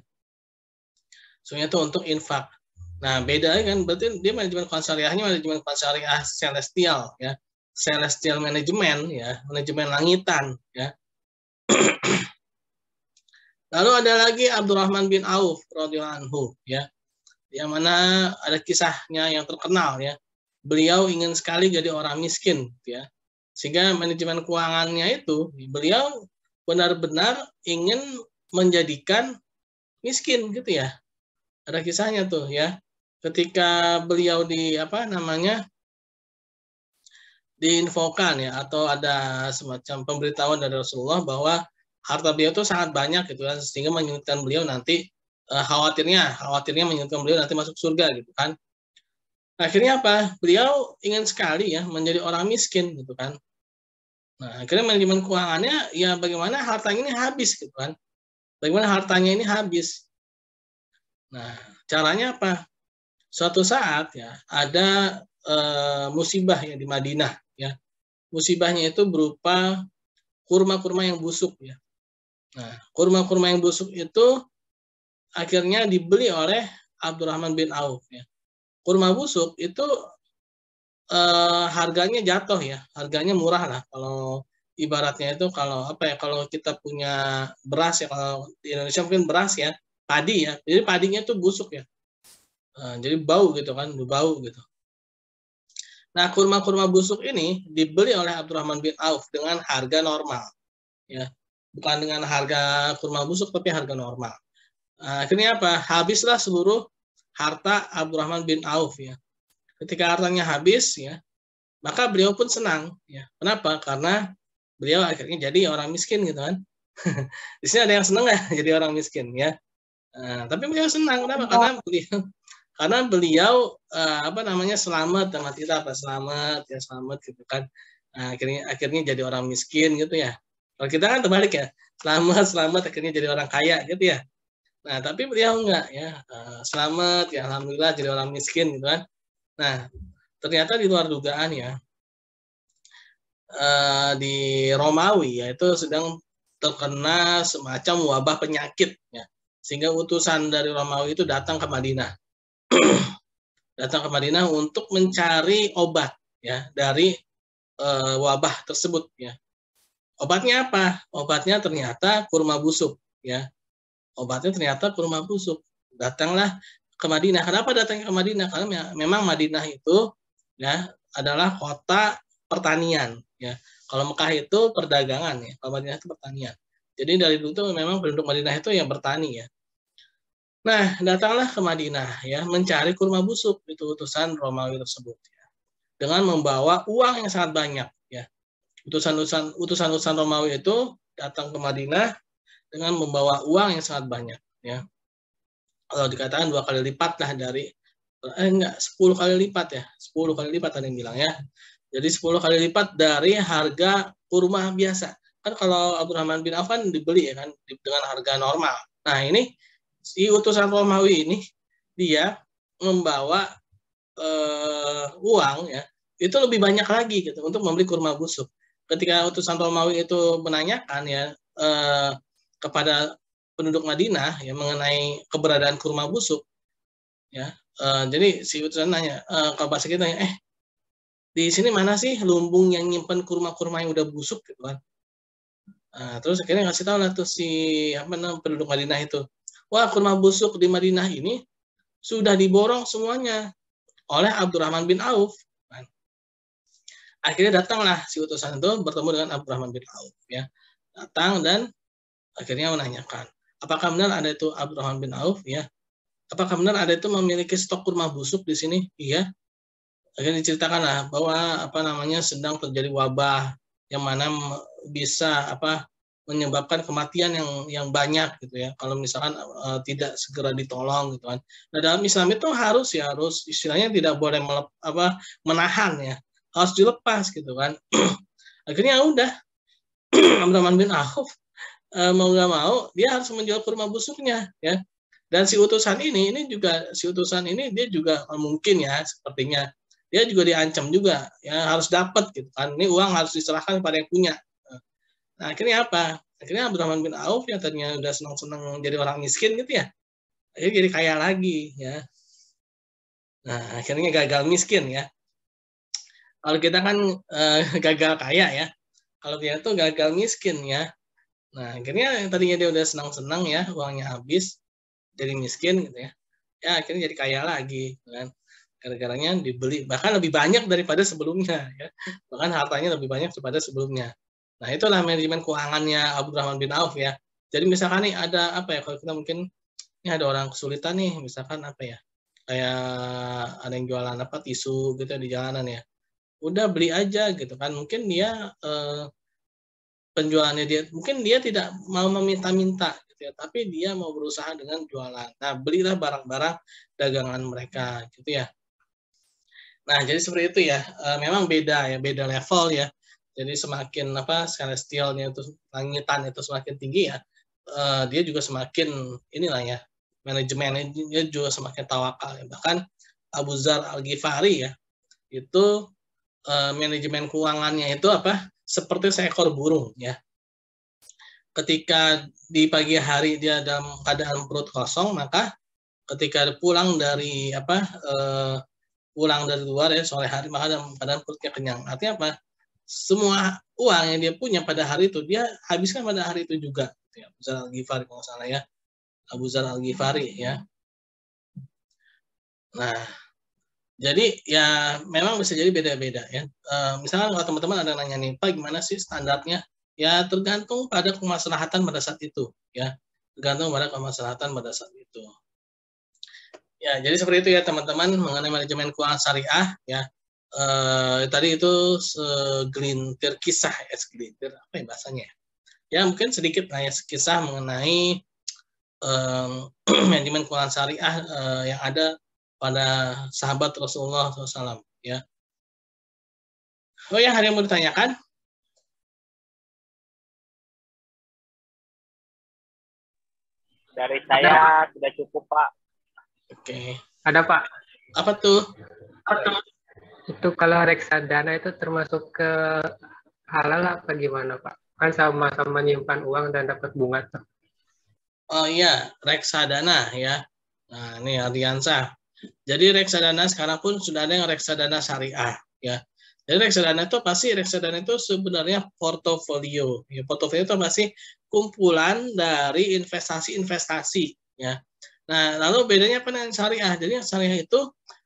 A: Semuanya itu untuk infak. Nah, beda kan berarti dia manajemen keuangan syariahnya manajemen keuangan syariah celestial ya. Celestial manajemen ya, manajemen langitan ya. Lalu ada lagi Abdurrahman bin Auf radhiyallahu anhu, ya, yang mana ada kisahnya yang terkenal, ya. Beliau ingin sekali jadi orang miskin, ya, sehingga manajemen keuangannya itu beliau benar-benar ingin menjadikan miskin, gitu ya. Ada kisahnya tuh, ya, ketika beliau diinfokan, ya, atau ada semacam pemberitahuan dari Rasulullah bahwa harta beliau itu sangat banyak gitu kan, sehingga menyulitkan beliau nanti khawatirnya menyulitkan beliau nanti masuk surga gitu kan. Akhirnya apa? Beliau ingin sekali ya menjadi orang miskin gitu kan. Nah, akhirnya manajemen keuangannya ya bagaimana hartanya ini habis gitu kan. Bagaimana hartanya ini habis. Nah, caranya apa? Suatu saat ya ada musibah ya di Madinah ya. Musibahnya itu berupa kurma-kurma yang busuk ya. Nah, kurma-kurma yang busuk itu akhirnya dibeli oleh Abdurrahman bin Auf ya. Kurma busuk itu harganya jatuh ya, harganya murah lah. Kalau ibaratnya itu kalau kalau kita punya beras ya, kalau di Indonesia mungkin beras ya, padi ya. Jadi padinya itu busuk ya. Jadi bau gitu kan, bau gitu. Nah, kurma-kurma busuk ini dibeli oleh Abdurrahman bin Auf dengan harga normal ya. Bukan dengan harga kurma busuk, tapi harga normal. Akhirnya apa? Habislah seluruh harta Abdurrahman bin Auf ya. Ketika hartanya habis ya, maka beliau pun senang ya. Kenapa? Karena beliau akhirnya jadi orang miskin gitu kan. Di sini ada yang senang ya jadi orang miskin ya. Tapi beliau senang kenapa? Karena beliau selamat dengan kita selamat gitu kan. Akhirnya jadi orang miskin gitu ya. Kalau kita kan terbalik ya, selamat akhirnya jadi orang kaya gitu ya. Nah, tapi beliau enggak ya, selamat ya alhamdulillah jadi orang miskin gitu kan. Nah, ternyata di luar dugaan ya, di Romawi ya itu sedang terkena semacam wabah penyakit ya. Sehingga utusan dari Romawi itu datang ke Madinah. Datang ke Madinah untuk mencari obat ya dari wabah tersebut ya. Obatnya apa? Obatnya ternyata kurma busuk ya. Obatnya ternyata kurma busuk. Datanglah ke Madinah. Kenapa datang ke Madinah? Karena memang Madinah itu ya adalah kota pertanian ya. Kalau Mekah itu perdagangan ya. Kalau Madinah itu pertanian. Jadi dari dulu itu memang penduduk Madinah itu yang bertani ya. Nah, datanglah ke Madinah ya mencari kurma busuk itu utusan Romawi tersebut ya. Dengan membawa uang yang sangat banyak ya. Utusan Romawi itu datang ke Madinah dengan membawa uang yang sangat banyak ya. Kalau dikatakan 2 kali lipat lah dari 10 kali lipat ya. 10 kali lipat ada yang bilang ya. Jadi 10 kali lipat dari harga kurma biasa. Kan kalau Abdurrahman bin Auf kan dibeli ya kan dengan harga normal. Nah, ini si utusan Romawi ini dia membawa uang ya. Itu lebih banyak lagi gitu untuk membeli kurma busuk. Ketika utusan Romawi itu menanyakan ya kepada penduduk Madinah ya mengenai keberadaan kurma busuk ya, jadi si utusan nanya kalau bahasa kita nanya, di sini mana sih lumbung yang nyimpen kurma-kurma yang udah busuk gitu kan. Terus akhirnya ngasih tahu lah tuh si penduduk Madinah itu, wah kurma busuk di Madinah ini sudah diborong semuanya oleh Abdurrahman bin Auf. Akhirnya datanglah si utusan itu bertemu dengan Abdurrahman bin Auf ya. Datang dan akhirnya menanyakan, apakah benar ada itu Abdurrahman bin Auf ya? Apakah benar ada itu memiliki stok kurma busuk di sini? Iya. Akhirnya diceritakanlah bahwa sedang terjadi wabah yang mana bisa menyebabkan kematian yang banyak gitu ya. Kalau misalkan tidak segera ditolong gitu kan. Nah, dalam Islam itu harus istilahnya tidak boleh menahan ya. Harus dilepas gitu kan. Akhirnya udah Abdurrahman bin Auf mau nggak mau dia harus menjual kurma busuknya ya. Dan si utusan ini dia juga mungkin ya sepertinya dia juga diancam juga ya harus dapat gitu kan. Ini uang harus diserahkan kepada yang punya. Nah, akhirnya apa? Akhirnya Abdurrahman bin Auf yang tadinya udah senang-senang jadi orang miskin gitu ya. Akhirnya jadi kaya lagi ya. Nah, akhirnya gagal miskin ya. Kalau kita kan gagal kaya ya. Kalau dia tuh gagal miskin ya. Nah, akhirnya yang tadinya dia udah senang-senang ya, uangnya habis, jadi miskin gitu ya. Ya akhirnya jadi kaya lagi kan. Gara-garanya dibeli bahkan lebih banyak daripada sebelumnya ya. Bahkan hartanya lebih banyak daripada sebelumnya. Nah, itulah manajemen keuangannya Abdurrahman bin Auf ya. Jadi misalkan nih ada apa ya, kalau kita mungkin ini ada orang kesulitan nih, misalkan apa ya, kayak ada yang jualan apa tisu gitu di jalanan ya. Udah beli aja gitu kan. Mungkin dia penjualannya dia mungkin dia tidak mau meminta-minta gitu ya, tapi dia mau berusaha dengan jualan. Nah, belilah barang-barang dagangan mereka gitu ya. Nah, jadi seperti itu ya. Memang beda ya, beda level ya. Jadi semakin apa celestialnya itu langitan itu semakin tinggi ya, dia juga semakin inilah ya, manajemennya juga semakin tawakal ya. Bahkan Abu Dzar Al-Ghifari ya, itu manajemen keuangannya itu apa? Seperti seekor burung ya. Ketika di pagi hari dia dalam keadaan perut kosong, maka ketika pulang dari pulang dari luar ya sore hari maka dalam keadaan perutnya kenyang. Artinya apa? Semua uang yang dia punya pada hari itu dia habiskan pada hari itu juga. Ya, Abu Dzar Al-Ghifari kalau salah ya. Abu Dzar Al-Ghifari ya. Nah, jadi ya memang bisa jadi beda-beda ya. Misalnya kalau teman-teman ada nanya nih, Pak gimana sih standarnya? Ya tergantung pada kemaslahatan pada saat itu ya. Tergantung pada kemaslahatan pada saat itu. Ya, jadi seperti itu ya teman-teman mengenai manajemen keuangan syariah ya. Tadi itu segelintir kisah ya, segelintir apa ya bahasanya? Ya mungkin sedikit lah ya kisah mengenai manajemen keuangan syariah yang ada pada sahabat Rasulullah SAW ya. Oh ya, ada yang mau ditanyakan?
B: Dari saya sudah cukup, Pak.
A: Oke.
F: Ada Pak.
A: Apa tuh?
F: Itu kalau reksadana itu termasuk ke halal apa gimana Pak? Kan sama-sama nyimpan uang dan dapat bunga tuh.
A: Oh iya, reksadana ya. Nah, ini Ardiansa. Jadi reksadana sekarang pun sudah ada yang reksadana syariah ya. Jadi reksadana itu sebenarnya portofolio. Ya, portofolio itu masih kumpulan dari investasi-investasi ya. Nah, lalu bedanya apa dengan syariah? Jadi yang syariah itu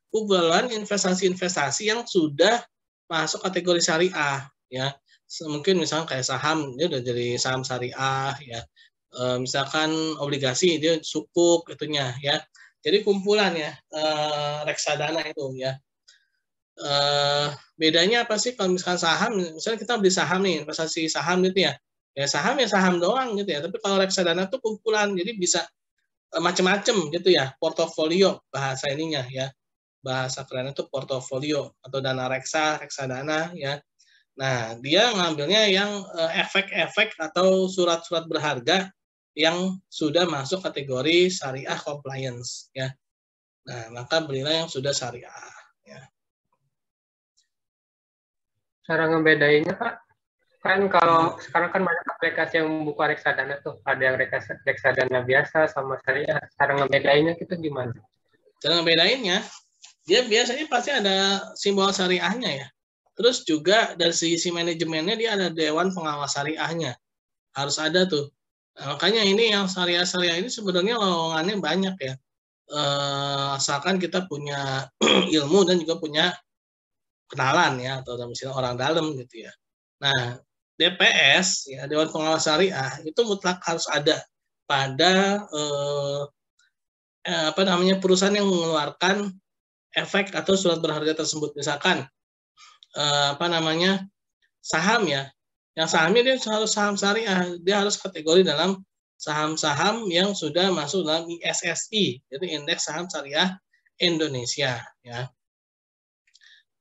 A: kumpulan investasi-investasi yang sudah masuk kategori syariah ya. Mungkin misalnya kayak saham, dia udah jadi saham syariah ya. Misalkan obligasi dia sukuk itunya ya. Jadi kumpulan ya reksadana itu ya. Bedanya apa sih kalau misalkan saham, misalnya kita beli saham nih, investasi saham gitu ya. Ya saham doang gitu ya. Tapi kalau reksadana itu kumpulan, jadi bisa macam-macam gitu ya. Portofolio bahasa ininya ya. Bahasa keren itu portofolio atau dana reksadana ya. Nah, dia ngambilnya yang efek-efek atau surat-surat berharga yang sudah masuk kategori syariah compliance ya. Nah, maka belilah yang sudah syariah ya.
F: Cara ngebedainnya Pak, kan kalau sekarang kan banyak aplikasi yang membuka reksadana tuh, ada yang reksadana biasa sama syariah. Cara ngebedainnya itu gimana?
A: Cara ngebedainnya, dia biasanya pasti ada simbol syariahnya ya. Terus juga dari sisi manajemennya dia ada dewan pengawas syariahnya. Harus ada tuh. Nah, makanya ini yang syariah ini sebenarnya lowongannya banyak ya. Asalkan kita punya ilmu dan juga punya kenalan ya atau misalnya orang dalam gitu ya. Nah, DPS ya Dewan Pengawas Syariah itu mutlak harus ada pada perusahaan yang mengeluarkan efek atau surat berharga tersebut. Misalkan saham ya. Yang sahamnya dia harus saham syariah, dia harus kategori dalam saham-saham yang sudah masuk dalam ISSI, yaitu Indeks Saham Syariah Indonesia ya.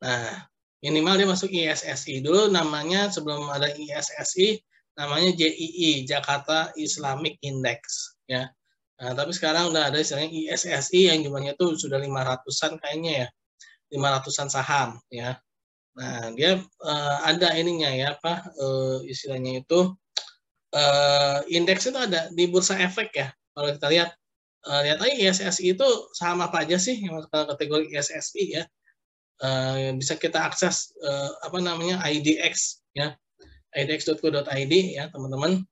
A: Nah, minimal dia masuk ISSI. Dulu namanya sebelum ada ISSI namanya JII, Jakarta Islamic Index ya. Nah, tapi sekarang udah ada istilahnya ISSI yang jumlahnya tuh sudah 500-an kayaknya ya. 500-an saham ya. Nah, dia ada ininya ya istilahnya itu indeks itu ada di bursa efek ya. Kalau kita lihat aja ISSI itu saham apa aja sih yang masuk kategori ISSI ya. Bisa kita akses IDX ya. idx.co.id ya, teman-teman.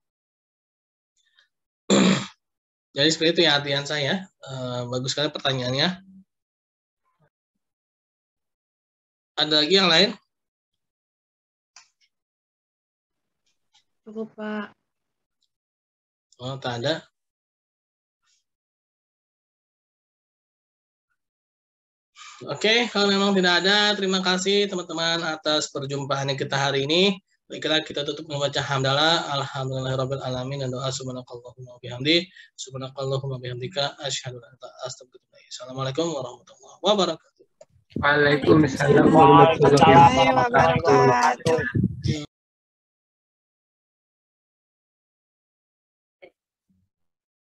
A: Jadi seperti itu ya artian saya. Bagus sekali pertanyaannya. Ada lagi yang lain?
C: Cukup, Pak.
A: Oh, tak ada. Oke, kalau memang tidak ada, terima kasih teman-teman atas perjumpaannya kita hari ini. Baiklah, kita tutup membaca hamdalah, alhamdulillahirabbil alamin, dan doa subhanakallahumma bihamdi, subhanakallahumma bihamdika, asyhadu an la ilaha illa anta astaghfiruka wa atubu ilaik. Assalamualaikum warahmatullahi wabarakatuh.
F: Waalaikumsalam warahmatullahi wabarakatuh.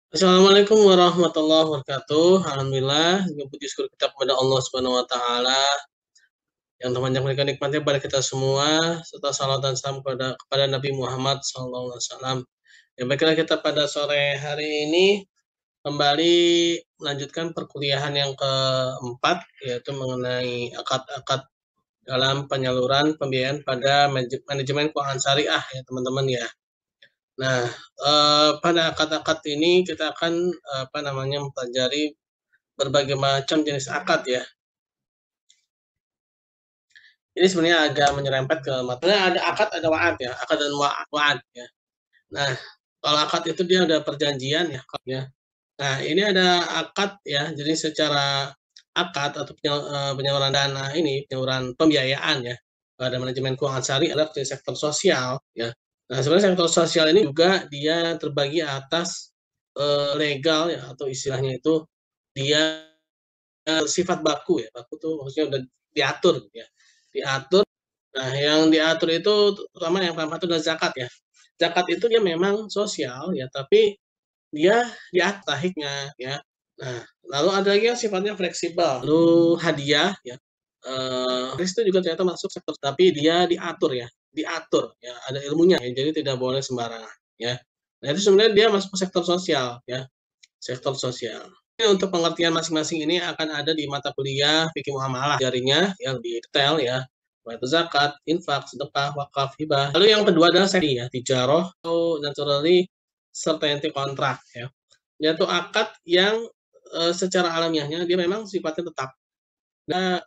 A: Assalamualaikum warahmatullahi wabarakatuh. Alhamdulillah, puji syukur kita kepada Allah Subhanahu wa taala yang teman-teman memberikan nikmatnya kepada kita semua, serta salam dan salam kepada Nabi Muhammad SAW. Ya, baiklah, kita pada sore hari ini kembali melanjutkan perkuliahan yang keempat, yaitu mengenai akad-akad dalam penyaluran pembiayaan pada manajemen keuangan syariah ya teman-teman ya. Nah, pada akad-akad ini kita akan mempelajari berbagai macam jenis akad ya. Ini sebenarnya agak menyerempet ke materi. Ada akad, ada wa'ad ya, akad dan wa'ad ya. Nah, kalau akad itu dia ada perjanjian ya. Nah, ini ada akad ya, jadi secara akad atau penyaluran dana ini, penyaluran pembiayaan ya, pada manajemen keuangan syariah adalah sektor sosial ya. Nah, sebenarnya sektor sosial ini juga dia terbagi atas legal ya, atau istilahnya itu dia sifat baku ya. Baku tuh maksudnya udah diatur ya. Diatur. Nah, yang diatur itu terutama yang pertama itu adalah zakat ya. Zakat itu dia memang sosial ya, tapi dia diaturnya ya. Nah, lalu ada lagi yang sifatnya fleksibel. Lalu hadiah ya. Itu juga ternyata masuk sektor, tapi dia diatur ya, ada ilmunya ya, jadi tidak boleh sembarangan ya. Nah, itu sebenarnya dia masuk ke sektor sosial ya, sektor sosial. Untuk pengertian masing-masing ini akan ada di mata kuliah fikih muamalah jarinya yang lebih detail ya, yaitu zakat, infak, sedekah, wakaf, hibah. Lalu yang kedua adalah seri ya, tijaroh, naturally certainty kontrak ya, yaitu akad yang secara alamiahnya dia memang sifatnya tetap. Nah,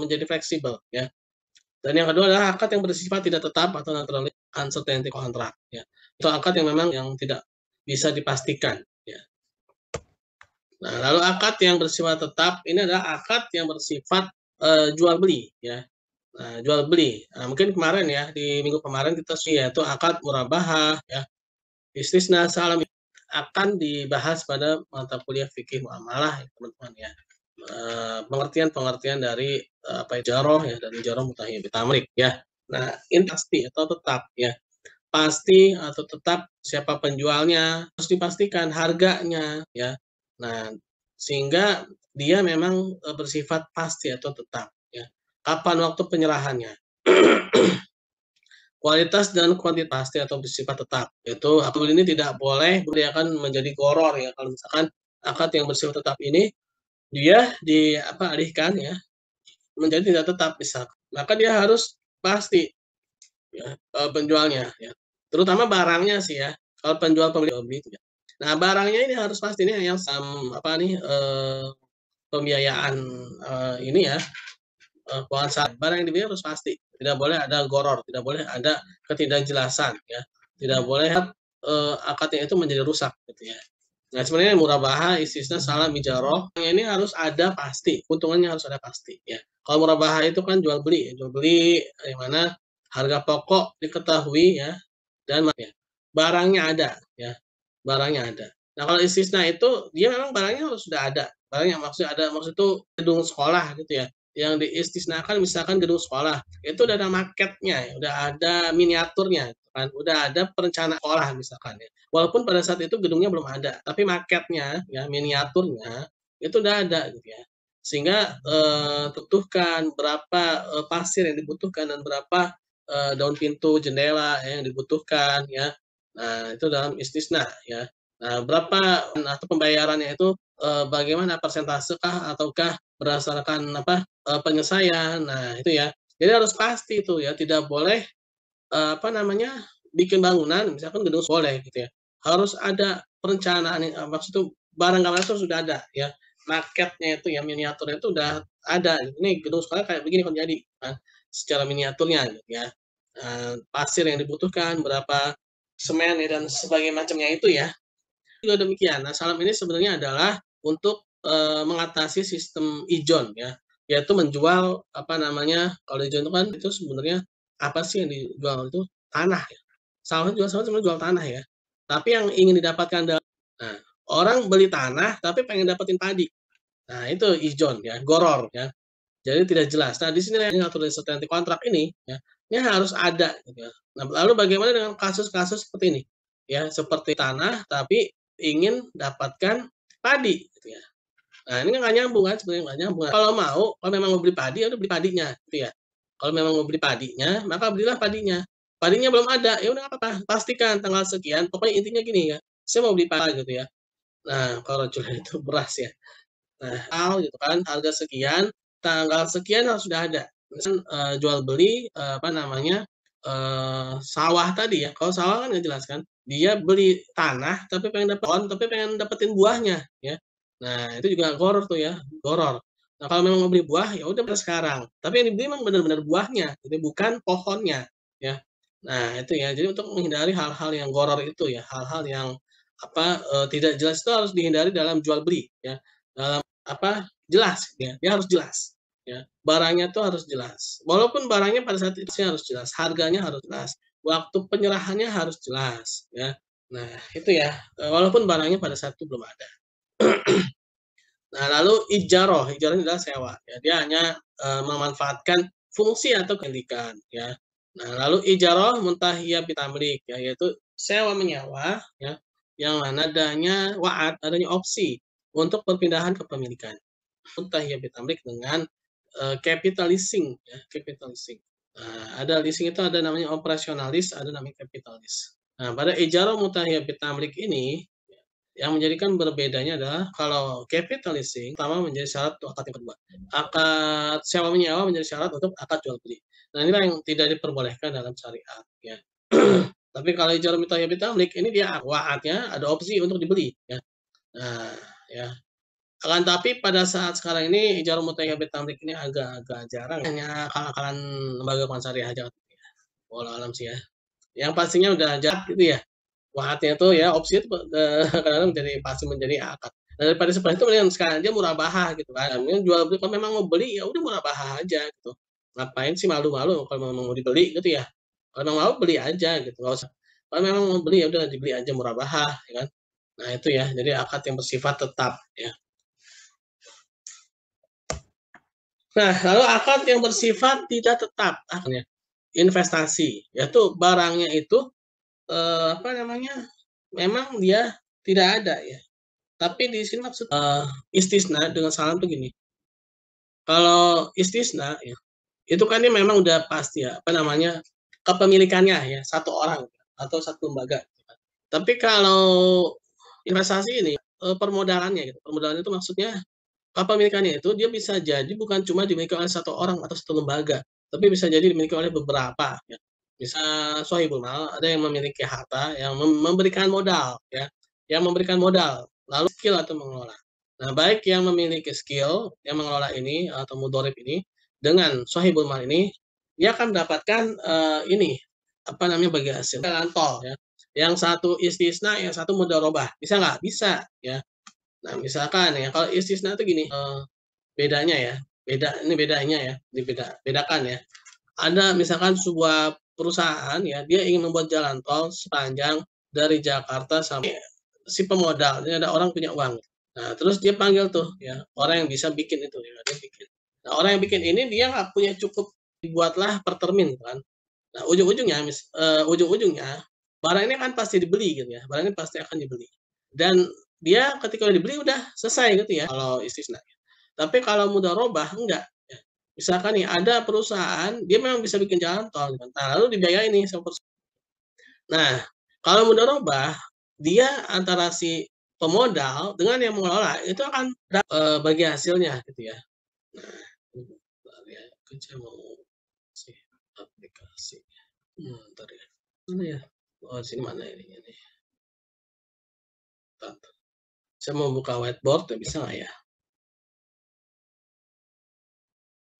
A: menjadi fleksibel ya. Dan yang kedua adalah akad yang bersifat tidak tetap atau naturally uncertainty kontrak ya. Itu akad yang memang yang tidak bisa dipastikan ya. Nah, lalu akad yang bersifat tetap ini adalah akad yang bersifat jual beli ya. Nah, jual beli. Nah, mungkin kemarin ya, di minggu kemarin kita yaitu akad murabahah ya. Istisna salam akan dibahas pada mata kuliah fikih muamalah ya, teman-teman ya. Pengertian dari jaroh ya, dari jaroh mutahi bitamrik ya. Nah, ini pasti atau tetap ya. Pasti atau tetap siapa penjualnya, harus dipastikan harganya ya. Nah, sehingga dia memang bersifat pasti atau tetap ya. Kapan waktu penyerahannya? Kualitas dan kuantitas pasti atau bersifat tetap. Itu akad ini tidak boleh dia akan menjadi goror ya. Kalau misalkan akad yang bersifat tetap ini dia alihkan ya menjadi tidak tetap misalkan, maka dia harus pasti ya, penjualnya ya. Terutama barangnya sih ya. Kalau penjual pembeli itu ya. Nah, barangnya ini harus pasti nih yang pembiayaan ini ya. Barang yang dibeli harus pasti. Tidak boleh ada goror, tidak boleh ada ketidakjelasan ya. Tidak boleh akadnya itu menjadi rusak gitu ya. Nah, sebenarnya murabahah, istisna, salam, ijaroh, ini harus ada pasti, keuntungannya harus ada pasti ya. Kalau murabahah itu kan jual beli di mana harga pokok diketahui ya, dan ya, barangnya ada ya, barangnya ada. Nah, kalau istisna itu dia memang barangnya harus sudah ada, barangnya maksud itu gedung sekolah gitu ya, yang diistisnakan misalkan gedung sekolah, itu udah ada marketnya, udah ada miniaturnya, kan, udah ada perencanaan sekolah misalkan ya. Walaupun pada saat itu gedungnya belum ada, tapi marketnya, ya miniaturnya itu udah ada gitu ya. Sehingga butuhkan berapa pasir yang dibutuhkan dan berapa daun pintu, jendela yang dibutuhkan ya. Nah, itu dalam istisna ya. Nah, berapa atau pembayarannya itu bagaimana persentasenya ataukah berdasarkan penyelesaian. Nah, itu ya. Jadi harus pasti itu ya, tidak boleh bikin bangunan misalkan gedung boleh gitu ya. harus ada perencanaan, maksudnya barang itu sudah ada ya, maketnya itu ya, miniaturnya itu udah ada. Ini gedung sekolah kayak begini kan jadi kan, secara miniaturnya gitu ya. Pasir yang dibutuhkan, berapa semen ya, dan sebagainya macamnya itu ya. Juga demikian. Nah, Salam ini sebenarnya adalah untuk mengatasi sistem ijon ya, yaitu menjual apa namanya, kalau ijon itu kan itu sebenarnya apa sih yang dijual itu tanah ya. Salam sebenarnya jual tanah ya. Tapi yang ingin didapatkan nah, orang beli tanah tapi pengen dapetin padi. Nah, itu ijon ya, goror ya. Jadi tidak jelas. Nah, di sini yang ngatur anti kontrak ini ya, ini harus ada gitu ya. Nah, lalu bagaimana dengan kasus-kasus seperti ini? Ya, seperti tanah tapi ingin dapatkan padi gitu ya. Nah, ini nggak nyambung kan, sebenarnya nggak nyambung. Kalau memang mau beli padi, ya udah beli padinya gitu ya. Kalau memang mau beli padinya, maka belilah padinya. Padinya belum ada, ya udah nggak apa-apa. Pastikan tanggal sekian, pokoknya intinya gini ya. Saya mau beli padi gitu ya. Nah, kalau jualan itu beras ya. Nah, gitu kan, harga sekian, tanggal sekian harus sudah ada. Misal jual beli apa namanya, sawah tadi ya. Kalau sawah kan nggak jelas kan. Dia beli tanah tapi pengen dapetin buahnya ya. Nah, itu juga goror tuh ya, goror. Nah, kalau memang mau beli buah ya udah sekarang. Tapi yang dibeli memang benar-benar buahnya, jadi bukan pohonnya ya. Nah, itu ya. Jadi untuk menghindari hal-hal yang goror itu ya, hal-hal yang apa tidak jelas itu harus dihindari dalam jual beli ya. Dalam apa, jelas ya, dia harus jelas ya. Barangnya tuh harus jelas. Walaupun barangnya pada saat itu harus jelas, harganya harus jelas, waktu penyerahannya harus jelas ya. Nah, itu ya, walaupun barangnya pada saat itu belum ada. Nah, lalu ijaroh ini adalah sewa ya. Dia hanya memanfaatkan fungsi atau kepemilikan ya. Nah, lalu ijaroh muntahiyah bitamlik ya, yaitu sewa menyewa ya, yang mana adanya wa'ad, adanya opsi untuk perpindahan kepemilikan. Muntahiyah bitamlik dengan capital leasing ya, capital leasing. Nah, ada leasing itu ada namanya operasionalis, ada namanya capitalis. Nah, pada ijaroh muntahiyah bitamlik ini yang menjadikan berbedanya adalah kalau capital leasing pertama menjadi syarat untuk akad yang kedua. Akad sewa menyewa menjadi syarat untuk akad jual beli. Nah, inilah yang tidak diperbolehkan dalam syariat ya. Tapi kalau ijarah mutahiyah bitamlik ini dia wa'adnya ada opsi untuk dibeli ya. Nah, ya. Akan tapi pada saat sekarang ini ijarah mutahiyah bitamlik ini agak-agak jarang, hanya kalangan lembaga keuangan syariah aja. Wallahu alam sih ya. Yang pastinya udah jahat gitu ya. Wahatnya tuh ya opsi itu kadang-kadang pasti menjadi akad. Nah, daripada seperti itu mendingan sekarang aja murabahah gitu kan. Mending jual beli kalau memang mau beli ya udah murabahah aja gitu. Ngapain sih malu-malu kalau memang mau dibeli gitu ya. Kalau memang mau beli aja gitu, nggak usah. Kalau memang mau beli ya udah dibeli aja murabahah ya kan. Nah, itu ya. Jadi akad yang bersifat tetap ya. Nah, lalu akad yang bersifat tidak tetap akhirnya investasi, yaitu barangnya itu apa namanya? Memang dia tidak ada ya. Tapi di sini maksud istisna dengan salam tuh gini. Kalau istisna ya, itu kan dia memang udah pasti ya, apa namanya, kepemilikannya ya, satu orang atau satu lembaga. Tapi kalau investasi ini permodalannya gitu. Permodalannya itu maksudnya kepemilikannya itu dia bisa jadi bukan cuma dimiliki oleh satu orang atau satu lembaga, tapi bisa jadi dimiliki oleh beberapa ya. Bisa sohibul mal, ada yang memiliki harta, yang memberikan modal ya, yang memberikan modal, lalu skill atau mengelola. Nah, baik yang memiliki skill yang mengelola ini atau mudorib ini dengan sohibul mal ini, dia akan mendapatkan ini apa namanya bagi hasil jalan tol ya. Yang satu istisna, yang satu mudharabah. Bisa nggak? Bisa ya. Nah, misalkan ya kalau istisna itu gini, bedanya ya, ini bedanya ya, bedakan ya. Ada misalkan sebuah perusahaan ya, dia ingin membuat jalan tol sepanjang dari Jakarta sampai si pemodal, ini ada orang punya uang. Nah, terus dia panggil tuh ya, orang yang bisa bikin itu ya, dia bikin. Nah, orang yang bikin ini dia nggak punya cukup, dibuatlah per termin kan. Nah, ujung-ujungnya barang ini kan pasti dibeli gitu ya, barang ini pasti akan dibeli. Dan dia ketika udah dibeli udah selesai gitu ya kalau istisna. Tapi kalau mudharabah enggak ya. Misalkan nih ada perusahaan dia memang bisa bikin jalan tol gitu. Nah, lalu dibiayain nih sama perusahaan. Nah, kalau mudharabah dia antara si pemodal dengan yang mengelola itu akan bagi hasilnya gitu ya. Nah, bentar ya, kerja mau si aplikasi. Bentar ya. Mana ya? Oh, sini mana ini? Saya mau buka whiteboard, ya bisa nggak ya?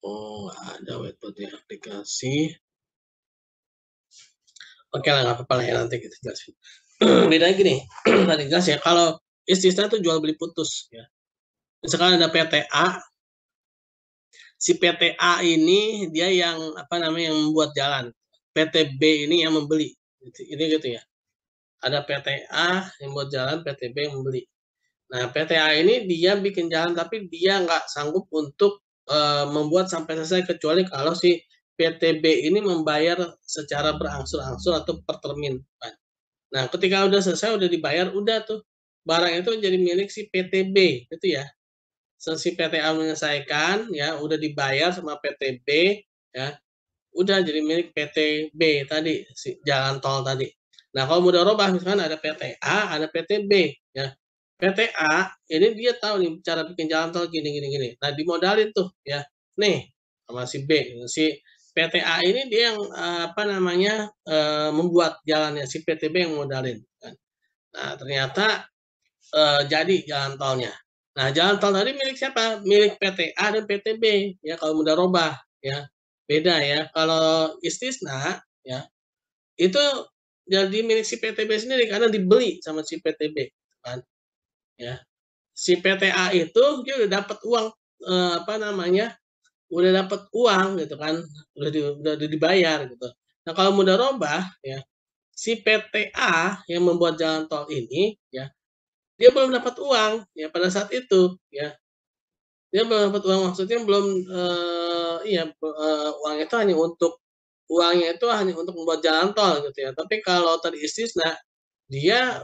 A: Oh, nggak ada whiteboard di aplikasi. Oke lah, nggak apa-apa lah ya, nanti kita jelasin. Bedanya gini, tadi jelas ya, kalau istisna itu jual beli putus ya. Misalkan ada PTA, si PTA ini dia yang apa namanya yang membuat jalan, PTB ini yang membeli, ini gitu ya. Ada PTA yang membuat jalan, PTB yang membeli. Nah, PTA ini dia bikin jalan tapi dia nggak sanggup untuk membuat sampai selesai kecuali kalau si PTB ini membayar secara berangsur-angsur atau per termin. Nah, ketika udah selesai, udah dibayar, udah tuh barang itu jadi milik si PTB, gitu ya. Si PTA menyelesaikan, ya, udah dibayar sama PTB, ya, udah jadi milik PTB tadi, si jalan tol tadi. Nah, kalau mudharabah misalkan ada PTA, ada PTB, ya. PTA ini dia tahu nih cara bikin jalan tol gini. Nah, dimodalin tuh, ya. Nih, sama si B, si PTA ini dia yang apa namanya membuat jalannya, si PTB yang modalin. Kan. Nah, ternyata jadi jalan tolnya. Nah, jalan tol tadi milik siapa? Milik PTA dan PTB. Ya, kalau mudharabah, ya beda ya. Kalau istisna, ya itu jadi milik si PTB sendiri karena dibeli sama si PTB, kan? Ya, si PTA itu dia udah dapat uang apa namanya? Udah dapat uang gitu kan, udah dibayar gitu. Nah, kalau mudharabah, ya si PTA yang membuat jalan tol ini, ya dia belum dapat uang ya pada saat itu ya dia belum dapat uang maksudnya belum uang itu hanya untuk uangnya itu hanya untuk membuat jalan tol gitu ya tapi kalau tadi istisna dia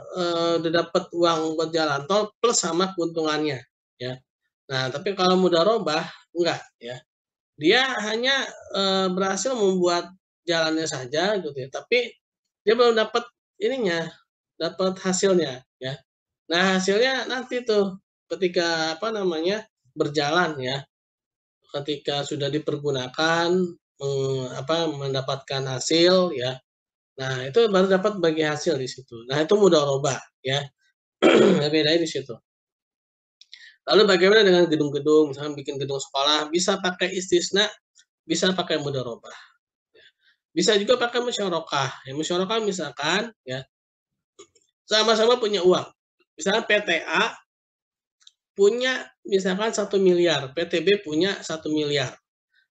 A: udah dapat uang buat jalan tol plus sama keuntungannya ya nah tapi kalau mudharabah enggak ya dia hanya berhasil membuat jalannya saja gitu ya tapi dia belum dapat ininya dapat hasilnya ya. Nah, hasilnya nanti tuh ketika apa namanya berjalan ya, ketika sudah dipergunakan mendapatkan hasil ya. Nah, itu baru dapat bagi hasil di situ. Nah, itu mudharabah ya. Bedanya di situ. Lalu bagaimana dengan gedung-gedung, misalnya bikin gedung sekolah, bisa pakai istisna, bisa pakai mudharabah. Bisa juga pakai musyarakah. Ya, musyarakah misalkan ya sama-sama punya uang. Misalnya PTA punya misalkan 1 miliar, PTB punya 1 miliar.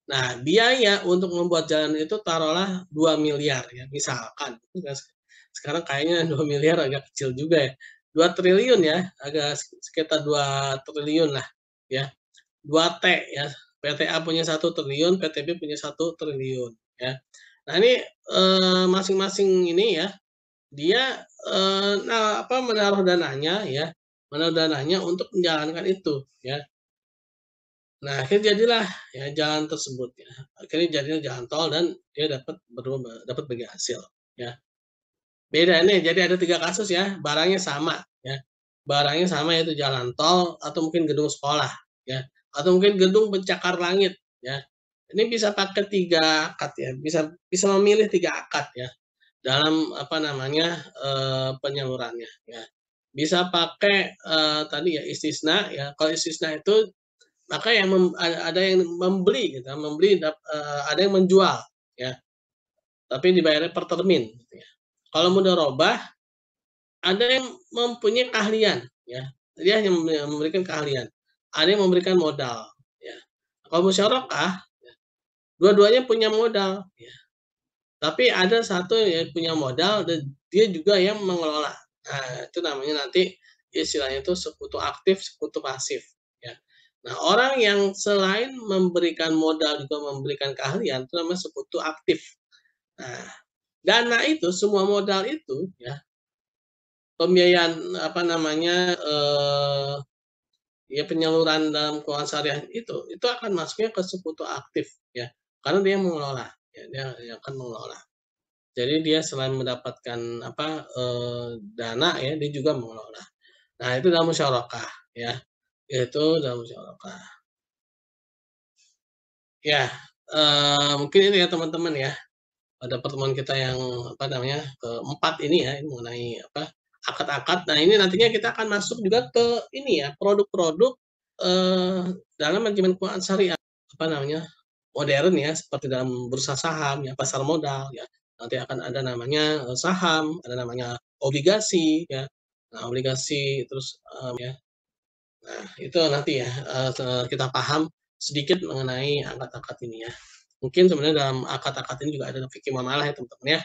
A: Nah, biaya untuk membuat jalan itu taruhlah 2 miliar ya, misalkan. Sekarang kayaknya 2 miliar agak kecil juga ya. 2 triliun ya, agak sekitar 2 triliun lah ya. 2T ya. PTA punya 1 triliun, PTB punya 1 triliun ya. Nah, ini masing-masing ini ya, dia menaruh dananya ya menaruh dananya untuk menjalankan itu ya. Nah, akhirnya jadilah ya jalan tersebut ya. Akhirnya jadinya jalan tol dan dia dapat bagi hasil ya. Beda nih, jadi ada 3 kasus ya, barangnya sama ya. Barangnya sama yaitu jalan tol atau mungkin gedung sekolah ya, atau mungkin gedung pencakar langit ya. Ini bisa pakai 3 akad ya, bisa memilih 3 akad ya dalam apa namanya penyalurannya ya. Bisa pakai tadi ya istisna ya. Kalau istisna itu maka yang ada yang membeli gitu, ada yang menjual ya. Tapi dibayarnya per termin gitu ya. Kalau mudharabah ada yang mempunyai keahlian ya. Dia hanya memberikan keahlian. Ada yang memberikan modal ya. Kalau musyarakah ya, dua-duanya punya modal ya. Tapi ada satu yang punya modal dan dia juga yang mengelola. Nah, itu namanya nanti istilahnya itu sekutu aktif, sekutu pasif. Ya. Nah, orang yang selain memberikan modal juga memberikan keahlian itu namanya sekutu aktif. Nah, dana itu semua modal itu ya pembiayaan apa namanya ya penyaluran dalam keuangan syariah itu akan masuknya ke sekutu aktif ya karena dia mengelola ya, dia akan mengelola. Jadi dia selain mendapatkan dana ya, dia juga mengelola. Nah, itu dalam musyarakah ya. Itu dalam musyarakah. Ya, mungkin itu ya teman-teman ya. Pada pertemuan kita yang keempat ini ya, ini mengenai akad-akad. Nah, ini nantinya kita akan masuk juga ke ini ya, produk-produk dalam manajemen keuangan syariah, apa namanya, modern ya, seperti dalam bursa saham ya, pasar modal ya. Nanti akan ada namanya saham, ada namanya obligasi ya. Nah, obligasi terus ya. Nah, itu nanti ya kita paham sedikit mengenai akad-akad ini ya. Mungkin sebenarnya dalam akad-akad ini juga ada fikih muamalah ya teman-teman ya.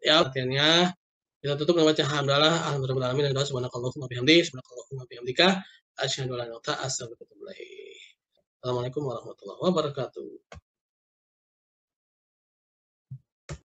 A: Ya, artinya kita tutup dengan baca hamdalah alhamdulillah alamin dan doa subhanakallahumma bihamdik subhanakallahumma bihamdika asyhadu an la ilaha illa anta astaghfiruka wa atubu ilaik. Assalamualaikum warahmatullahi wabarakatuh.